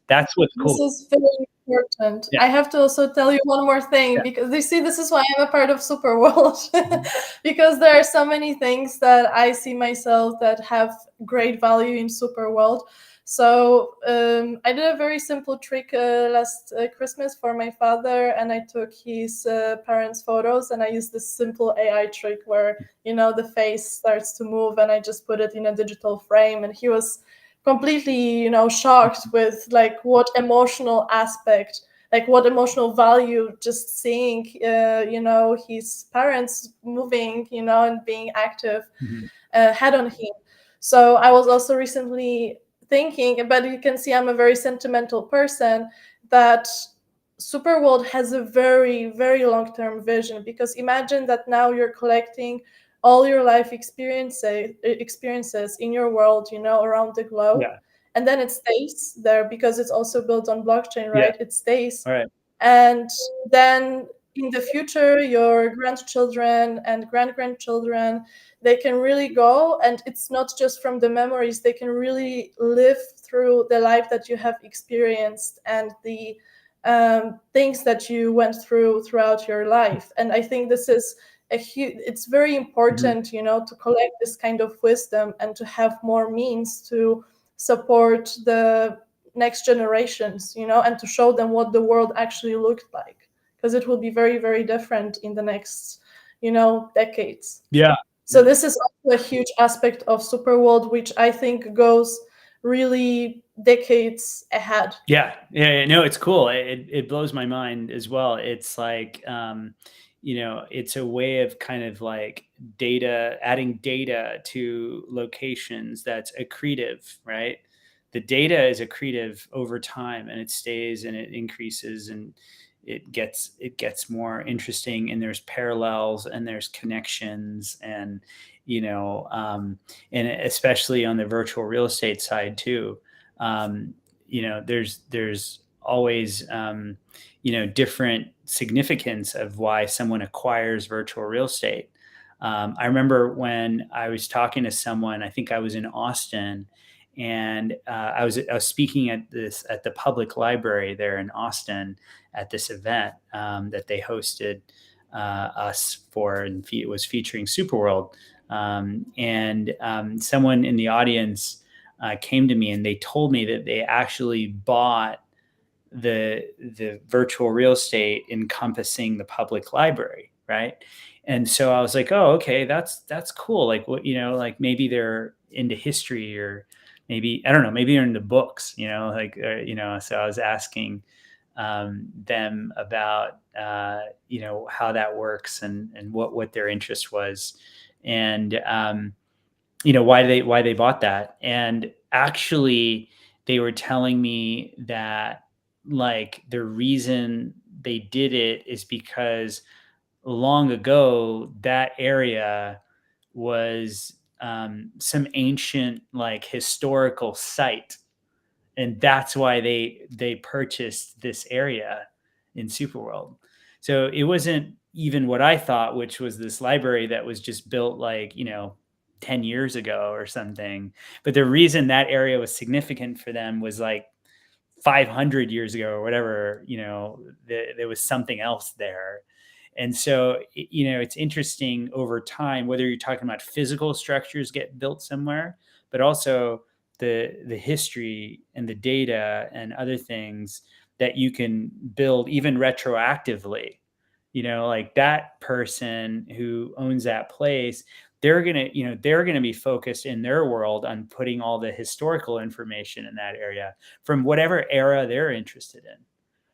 that's what's cool. This is very important. Yeah. I have to also tell you one more thing, because you see, this is why I'm a part of SuperWorld, because there are so many things that I see myself that have great value in SuperWorld. So I did a very simple trick last Christmas for my father, and I took his parents' photos, and I used this simple AI trick where, the face starts to move, and I just put it in a digital frame, and he was completely, shocked with what emotional aspect, what emotional value just seeing, his parents moving, and being active had on him. So I was also recently thinking, but you can see I'm a very sentimental person, that SuperWorld has a very, very long-term vision, because imagine that now you're collecting all your life experiences in your world, around the globe. Yeah. And then it stays there because it's also built on blockchain, right? Yeah. It stays. All right. And then in the future, your grandchildren and grandchildren, they can really go, and it's not just from the memories, they can really live through the life that you have experienced and the things that you went throughout your life. And I think this is it's very important, to collect this kind of wisdom and to have more means to support the next generations, and to show them what the world actually looked like, because it will be very, very different in the next, decades. Yeah. So this is also a huge aspect of SuperWorld, which I think goes really decades ahead. Yeah. No, it's cool. It blows my mind as well. It's it's a way of kind of adding data to locations that's accretive, right? The data is accretive over time, and it stays and it increases, and it gets more interesting, and there's parallels and there's connections, and and especially on the virtual real estate side too. There's always different significance of why someone acquires virtual real estate. I remember when I was talking to someone, I think I was in Austin, and I was speaking at the public library there in Austin at this event that they hosted us for, and it was featuring SuperWorld. And someone in the audience came to me, and they told me that they actually bought the virtual real estate encompassing the public library, right? And so I was like, oh, okay, that's cool. Like, what, like maybe they're into history, or maybe, I don't know, maybe they're into books, so I was asking them about how that works, and what their interest was, and why they bought that. And actually they were telling me that, like, the reason they did it is because long ago that area was some ancient, like, historical site, and that's why they purchased this area in Superworld. So it wasn't even what I thought, which was this library that was just built, like, 10 years ago or something. But the reason that area was significant for them was, like, 500 years ago or whatever, there was something else there. And so, it's interesting over time, whether you're talking about physical structures get built somewhere, but also the history and the data and other things that you can build even retroactively. Like, that person who owns that place, they're gonna be focused in their world on putting all the historical information in that area from whatever era they're interested in,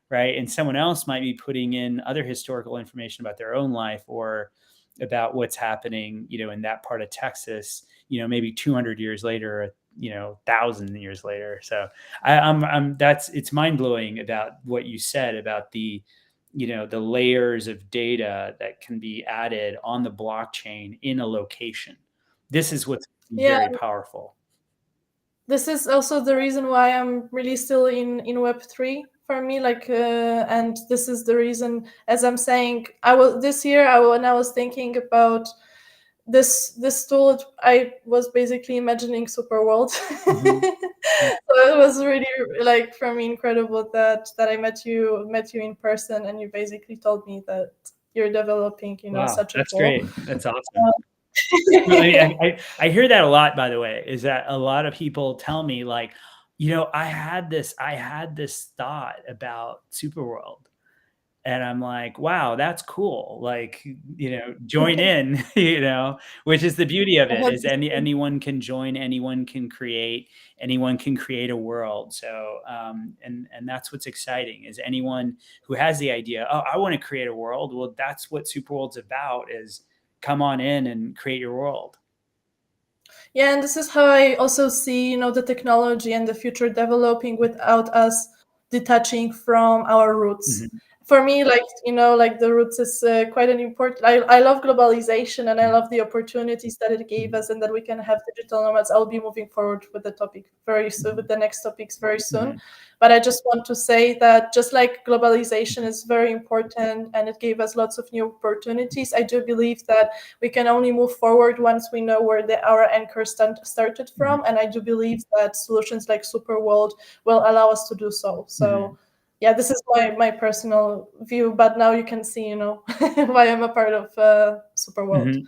right? And someone else might be putting in other historical information about their own life, or about what's happening, in that part of Texas, maybe 200 years later, or 1,000 years later. So it's mind blowing about what you said about the layers of data that can be added on the blockchain in a location. This is what's very powerful. This is also the reason why I'm really still in Web3 for me. Like, and this is the reason, as I'm saying, when I was thinking about this tool, I was basically imagining SuperWorld. Mhm. So it was really, like, for me, incredible that I met you in person, and you basically told me that you're developing, Wow, such a that's tool. great. That's awesome. I hear that a lot, by the way, is that a lot of people tell me, like, I had this thought about SuperWorld. And I'm like, wow, that's cool. Like, join in, which is the beauty of I it, had is this anyone can join, anyone can create a world. So, and that's what's exciting, is anyone who has the idea, oh, I want to create a world. Well, that's what SuperWorld's about, is come on in and create your world. Yeah, and this is how I also see, the technology and the future developing without us detaching from our roots. Mhm. For me, like, like, the roots is quite an important. I love globalization, and I love the opportunities that it gave us, and that we can have digital nomads. I'll be moving forward with the topic very soon, with the next topics very soon. Mhm. But I just want to say that, just like globalization is very important and it gave us lots of new opportunities, I do believe that we can only move forward once we know where our anchor started from. And I do believe that solutions like SuperWorld will allow us to do so. So yeah, this is my personal view, but now you can see, why I'm a part of SuperWorld.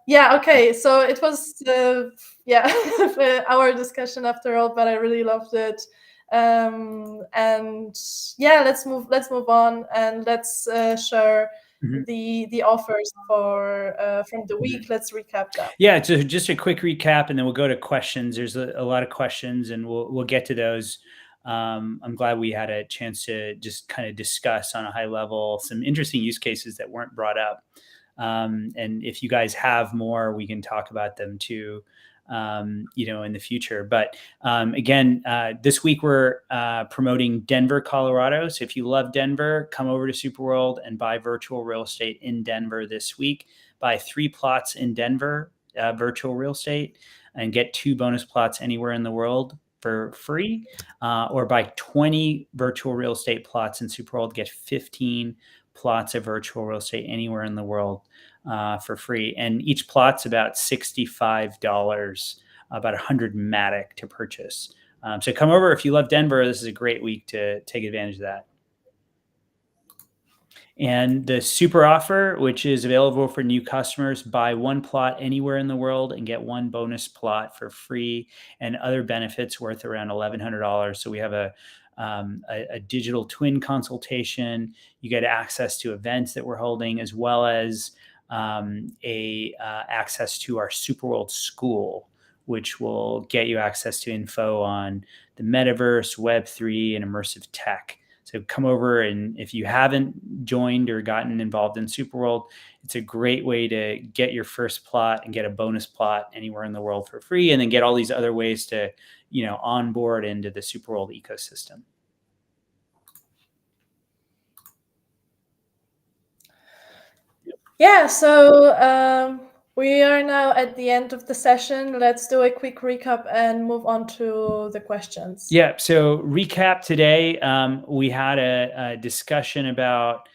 Yeah, okay. So it was, our discussion after all, but I really loved it. And yeah, let's move on, and let's share the offers for from the week. Let's recap that. Yeah, so just a quick recap, and then we'll go to questions. There's a lot of questions, and we'll get to those. I'm glad we had a chance to just kind of discuss on a high level some interesting use cases that weren't brought up. And if you guys have more, we can talk about them too, in the future. But again, this week we're promoting Denver, Colorado. So if you love Denver, come over to SuperWorld and buy virtual real estate in Denver this week. Buy 3 plots in Denver, virtual real estate, and get 2 bonus plots anywhere in the world. for free, or buy 20 virtual real estate plots in SuperWorld, get 15 plots of virtual real estate anywhere in the world for free. And each plot's about $65, about 100 Matic to purchase. So come over if you love Denver. This is a great week to take advantage of that. And the super offer, which is available for new customers, buy one plot anywhere in the world and get one bonus plot for free, and other benefits worth around $1,100. So we have a digital twin consultation. You get access to events that we're holding, as well as access to our SuperWorld's school, which will get you access to info on the metaverse, Web3, and immersive tech. So come over, and if you haven't joined or gotten involved in SuperWorld, it's a great way to get your first plot and get a bonus plot anywhere in the world for free, and then get all these other ways to, onboard into the SuperWorld ecosystem. Yeah, so we are now at the end of the session. Let's do a quick recap and move on to the questions. Yeah, so recap today, we had a discussion about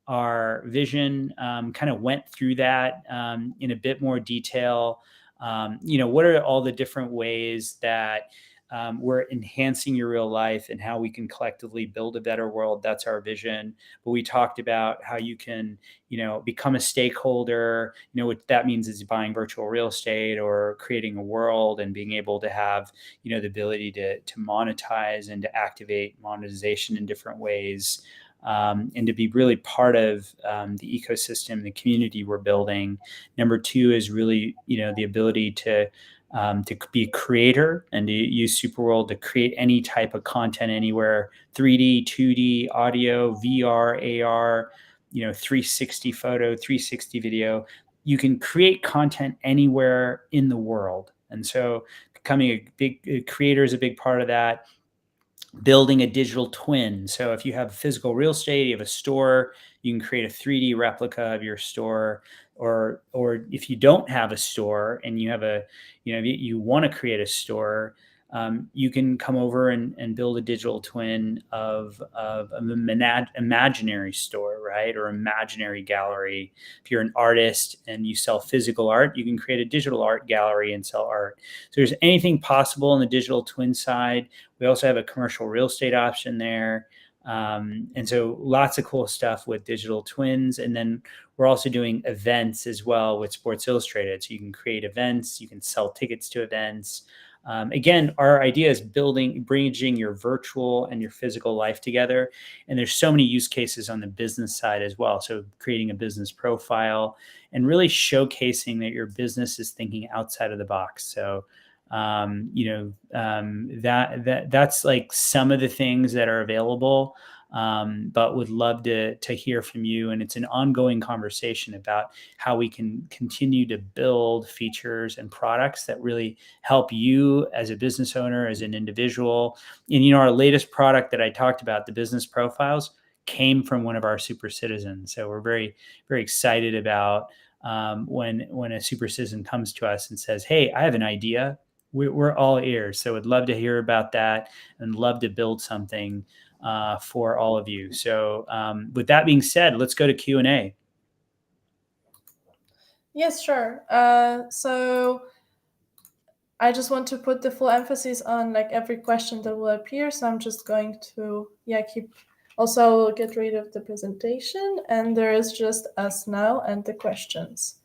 our vision, kind of went through that in a bit more detail. What are all the different ways that we're enhancing your real life and how we can collectively build a better world? That's our vision. But we talked about how you can, become a stakeholder. What that means is buying virtual real estate or creating a world and being able to have, the ability to monetize and to activate monetization in different ways. And to be really part of the ecosystem, the community we're building. Number two is really, the ability to be a creator and to use SuperWorld to create any type of content anywhere: 3D, 2D, audio, VR, AR, 360 photo, 360 video. You can create content anywhere in the world. And so becoming a big creator is a big part of that. Building a digital twin. So if you have physical real estate, you have a store, you can create a 3D replica of your store. Or if you don't have a store and you have you want to create a store, you can come over and build a digital twin of an imaginary store, right? Or imaginary gallery. If you're an artist and you sell physical art, you can create a digital art gallery and sell art. So there's anything possible on the digital twin side. We also have a commercial real estate option there. And so lots of cool stuff with digital twins. And then we're also doing events as well with Sports Illustrated. So you can create events, you can sell tickets to events. Again, our idea is bridging your virtual and your physical life together. And there's so many use cases on the business side as well. So creating a business profile and really showcasing that your business is thinking outside of the box. So that's like some of the things that are available, but would love to hear from you. And it's an ongoing conversation about how we can continue to build features and products that really help you as a business owner, as an individual. And, our latest product that I talked about, the business profiles, came from one of our super citizens. So we're very, very excited about when a super citizen comes to us and says, "Hey, I have an idea." We're all ears. So would love to hear about that and love to build something for all of you. So with that being said, let's go to Q&A. Yes, sure. So I just want to put the full emphasis on every question that will appear. So I'm just going to also get rid of the presentation, and there is just us now and the questions.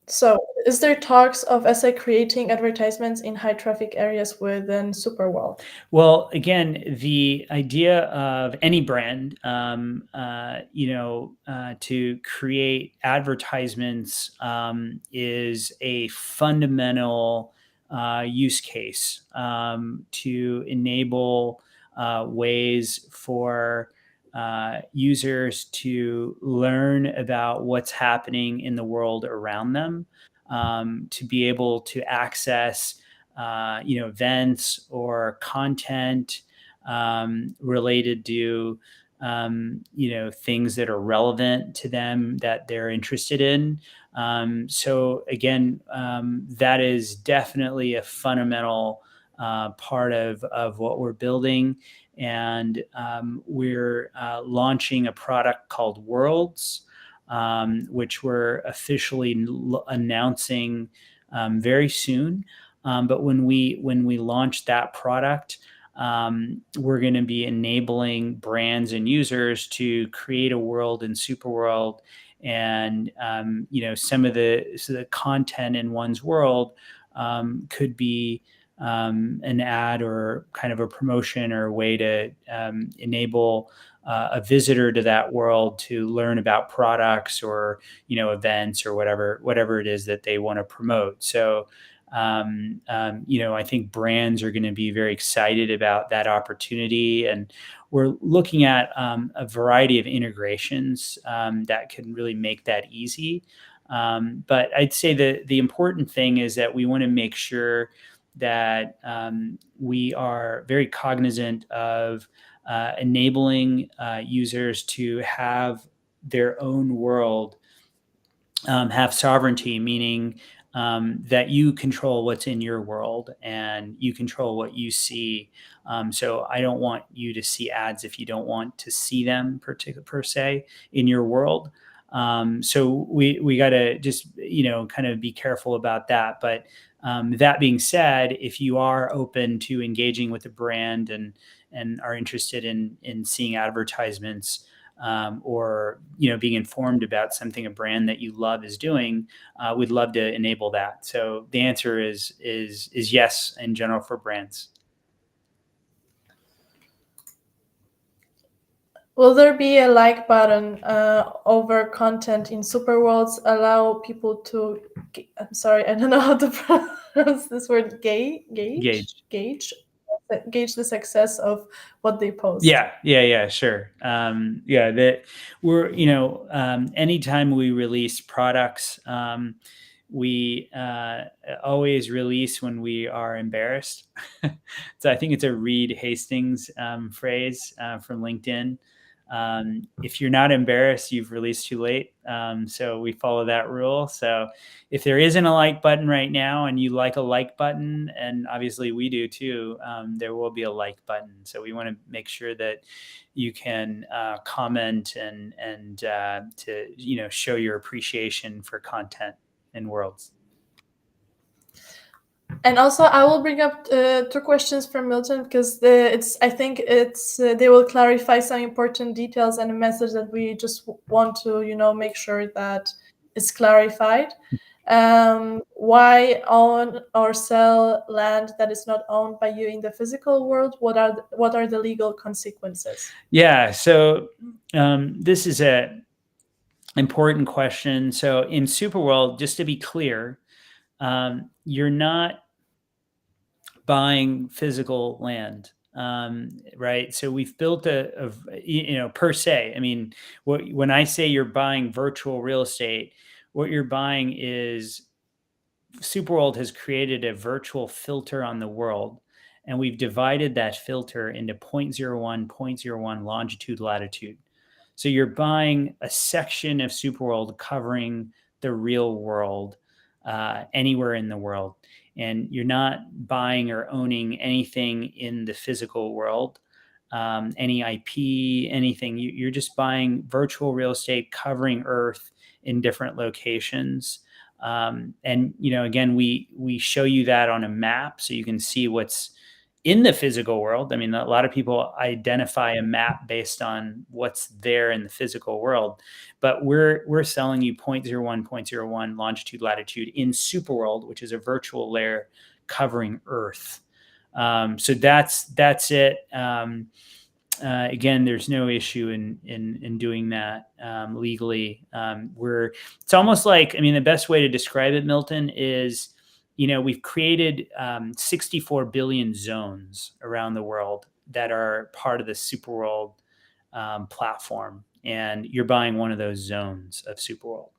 So is there talks of SA creating advertisements in high traffic areas within SuperWorld? Well, again, the idea of any brand, to create advertisements is a fundamental use case to enable ways for users to learn about what's happening in the world around them, to be able to access, events or content related to things that are relevant to them that they're interested in. So again, that is definitely a fundamental part of what we're building. And we're launching a product called Worlds, which we're officially announcing very soon. But when we launch that product, we're going to be enabling brands and users to create a world in SuperWorld, and some of the content in one's world could be an ad or kind of a promotion or a way to enable a visitor to that world to learn about products or events or whatever it is that they want to promote. So I think brands are going to be very excited about that opportunity, and we're looking at a variety of integrations that can really make that easy. But I'd say the important thing is that we want to make sure that we are very cognizant of enabling users to have their own world, have sovereignty, meaning that you control what's in your world and you control what you see. So I don't want you to see ads if you don't want to see them per se in your world. So we got to just kind of be careful about that. But that being said, if you are open to engaging with the brand and are interested in seeing advertisements, or being informed about something a brand that you love is doing, we'd love to enable that. So the answer is yes in general for brands. Will there be a like button over content in SuperWorlds, allow people to, I'm sorry, I don't know how to pronounce this word, gauge the success of what they post? Yeah, sure. That we're, anytime we release products, we always release when we are embarrassed. So I think it's a Reed Hastings phrase from LinkedIn. If you're not embarrassed, you've released too late. So we follow that rule. So if there isn't a like button right now and you like a like button, and obviously we do too, there will be a like button. So we want to make sure that you can comment and to show your appreciation for content in Worlds. And also, I will bring up two questions from Milton, because I think they will clarify some important details and a message that we just want to make sure that is clarified. Why own or sell land that is not owned by you in the physical world? What are the legal consequences? Yeah, so this is a important question. So in SuperWorld, just to be clear, you're not buying physical land, right? So we've built per se. I mean, when I say you're buying virtual real estate, what you're buying is SuperWorld has created a virtual filter on the world, and we've divided that filter into 0.01, 0.01 longitude, latitude. So you're buying a section of SuperWorld covering the real world, anywhere in the world. And you're not buying or owning anything in the physical world, any IP, anything. You're just buying virtual real estate covering Earth in different locations. And again, we show you that on a map so you can see what's in the physical world. I mean, a lot of people identify a map based on what's there in the physical world, but we're selling you 0.01, 0.01 longitude, latitude in SuperWorld, which is a virtual layer covering Earth. So that's it. Again, there's no issue in doing that legally. It's almost like, I mean, the best way to describe it, Milton, is we've created 64 billion zones around the world that are part of the SuperWorld platform, and you're buying one of those zones of SuperWorld.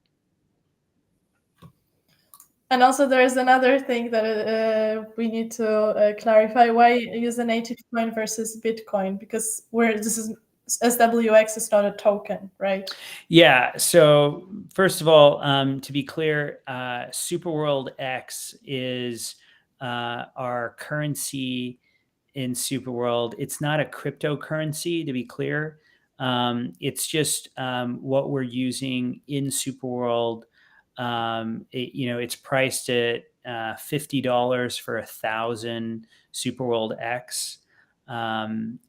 And also, there is another thing that we need to clarify: why use a native coin versus Bitcoin? Because this is SWX is not a token, right? Yeah. So first of all, to be clear, SuperWorldX is our currency in SuperWorld. It's not a cryptocurrency, to be clear. It's just what we're using in SuperWorld. It's priced at $50 for 1,000 SuperWorld X. And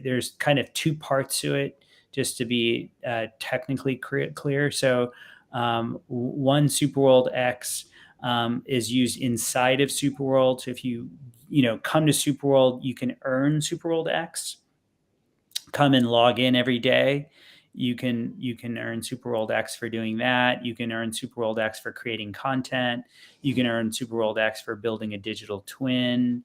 there's kind of two parts to it, just to be technically clear. So one SuperWorld X is used inside of SuperWorld. So if you come to SuperWorld, you can earn SuperWorld X. Come and log in every day. You can earn SuperWorld X for doing that. You can earn SuperWorld X for creating content. You can earn SuperWorld X for building a digital twin.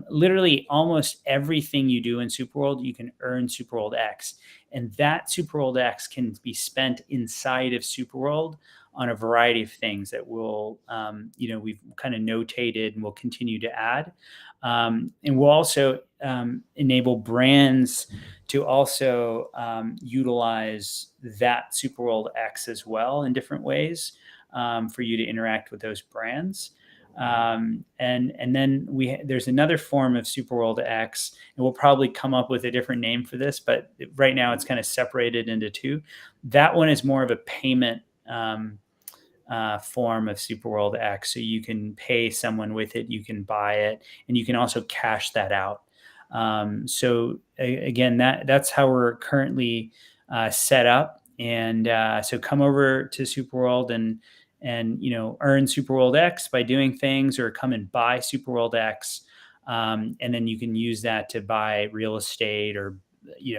Literally almost everything you do in SuperWorld, you can earn SuperWorld X. And that SuperWorld X can be spent inside of SuperWorld on a variety of things that we'll, we've kind of notated and we'll continue to add. And we'll also enable brands to also utilize that SuperWorld X as well in different ways for you to interact with those brands. And then there's another form of SuperWorld X, and we'll probably come up with a different name for this, but right now it's kind of separated into two. That one is more of a payment form of SuperWorld X. So you can pay someone with it, you can buy it, and you can also cash that out. So again, that's how we're currently set up. And so come over to SuperWorld and earn SuperWorld X by doing things, or come and buy SuperWorld X. And then you can use that to buy real estate, or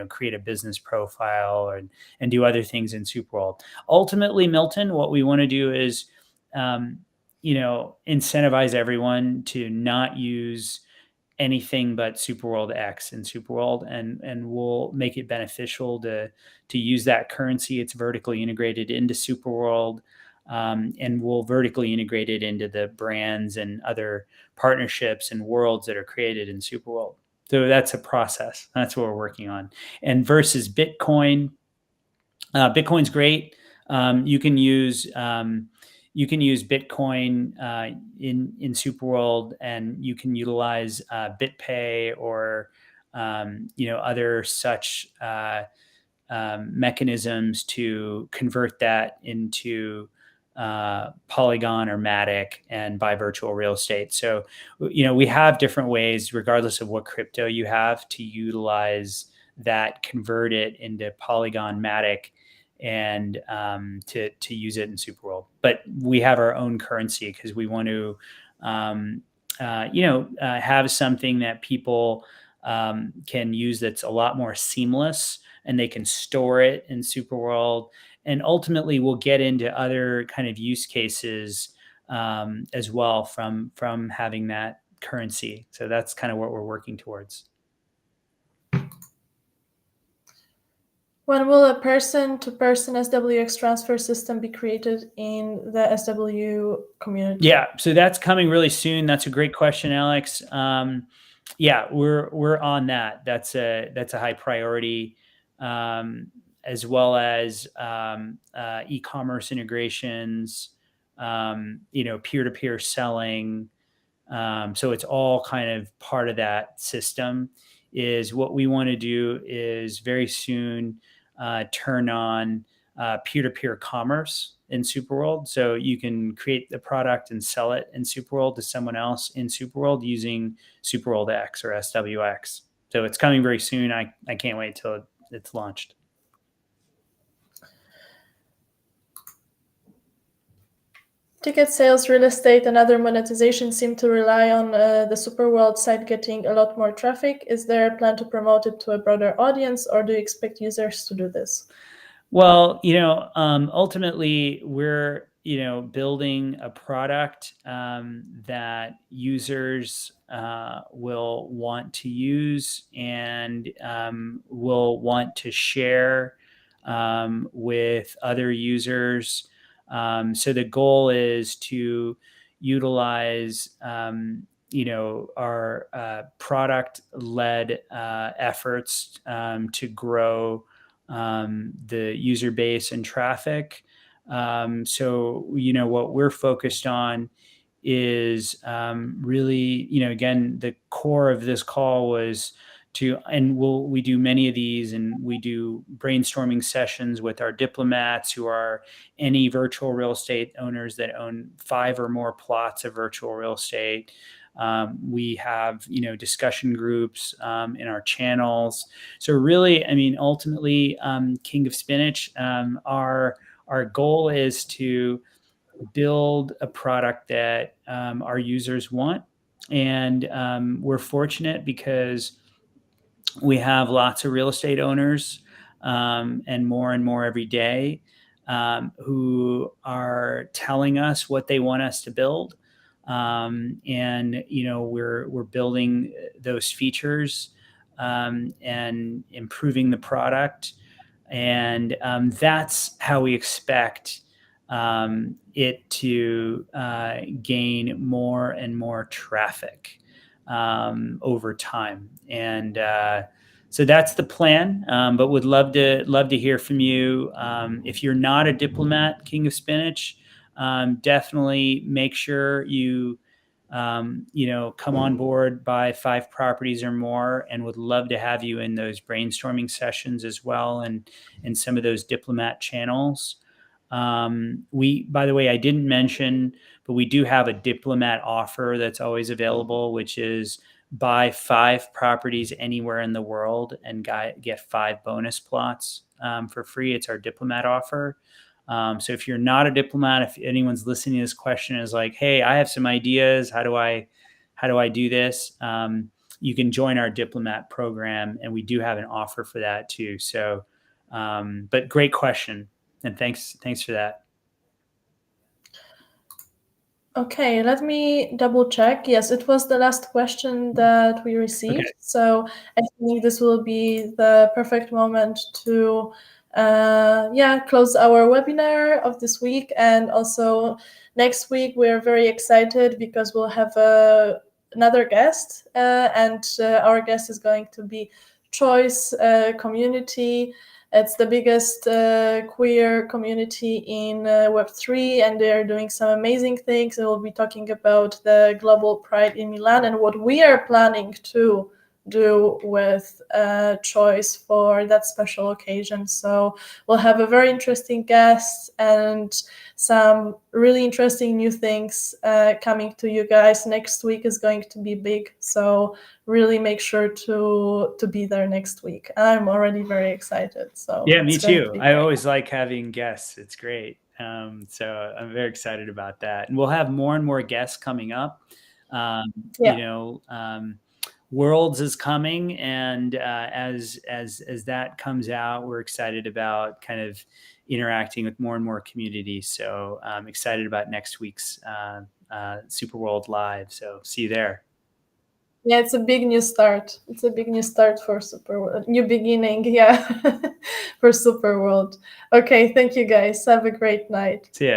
create a business profile, and do other things in SuperWorld. Ultimately, Milton, what we want to do is incentivize everyone to not use anything but SuperWorld X in SuperWorld, and we'll make it beneficial to use that currency. It's vertically integrated into SuperWorld. And we'll vertically integrate it into the brands and other partnerships and worlds that are created in SuperWorld. So that's a process. That's what we're working on. And versus Bitcoin, Bitcoin's great. You can use Bitcoin in SuperWorld, and you can utilize BitPay or other such mechanisms to convert that into Polygon or Matic and buy virtual real estate. So, we have different ways, regardless of what crypto you have, to utilize that, convert it into Polygon, Matic, and to use it in SuperWorld. But we have our own currency because we want to, have something that people can use that's a lot more seamless, and they can store it in SuperWorld. And ultimately, we'll get into other kind of use cases as well from having that currency. So that's kind of what we're working towards. When will a person-to-person SWX transfer system be created in the SW community? Yeah, so that's coming really soon. That's a great question, Alex. Yeah, we're on that. That's a high priority. As well as e-commerce integrations, peer-to-peer selling. So it's all kind of part of that system. Is what we want to do is very soon turn on peer-to-peer commerce in SuperWorld. So you can create the product and sell it in SuperWorld to someone else in SuperWorld using SuperWorld X or SWX. So it's coming very soon. I can't wait till it's launched. Ticket sales, real estate, and other monetization seem to rely on the SuperWorld site getting a lot more traffic. Is there a plan to promote it to a broader audience, or do you expect users to do this? Well, ultimately, we're building a product that users will want to use and will want to share with other users. So the goal is to utilize our product-led efforts to grow the user base and traffic. So, what we're focused on is really, again, the core of this call was we do many of these, and we do brainstorming sessions with our diplomats, who are any virtual real estate owners that own 5 or more plots of virtual real estate. We have, discussion groups in our channels. So really, ultimately, King of Spinach, our goal is to build a product that our users want. And we're fortunate because we have lots of real estate owners, and more every day, who are telling us what they want us to build. And we're building those features and improving the product. And that's how we expect it to gain more and more traffic over time. And so that's the plan. But would love to hear from you. If you're not a diplomat, King of Spinach, definitely make sure you come on board, buy 5 properties or more, and would love to have you in those brainstorming sessions as well, and in some of those diplomat channels. By the way, I didn't mention, but we do have a diplomat offer that's always available, which is buy 5 properties anywhere in the world and get 5 bonus plots for free. It's our diplomat offer. So if you're not a diplomat, if anyone's listening to this question is like, hey, I have some ideas, how do I do this? You can join our diplomat program, and we do have an offer for that too. So, but great question. And thanks for that. Okay, let me double check. Yes, it was the last question that we received. Okay. So I think this will be the perfect moment to close our webinar of this week. And also next week, we're very excited because we'll have another guest, and our guest is going to be Choice Community. It's the biggest queer community in Web3, and they're doing some amazing things. And we'll be talking about the Global Pride in Milan and what we are planning to do with Choice for that special occasion. So we'll have a very interesting guest and some really interesting new things coming to you guys. Next week is going to be big, so really make sure to be there next week. I'm already very excited. So yeah, me too. I always like having guests. It's great. So I'm very excited about that, and we'll have more and more guests coming up. Worlds is coming, and as that comes out, we're excited about kind of interacting with more and more communities. So I'm excited about next week's SuperWorld Live. So see you there. Yeah, it's a big new start. It's a big new start for SuperWorld. New beginning, yeah, for SuperWorld. Okay, thank you guys. Have a great night. See ya.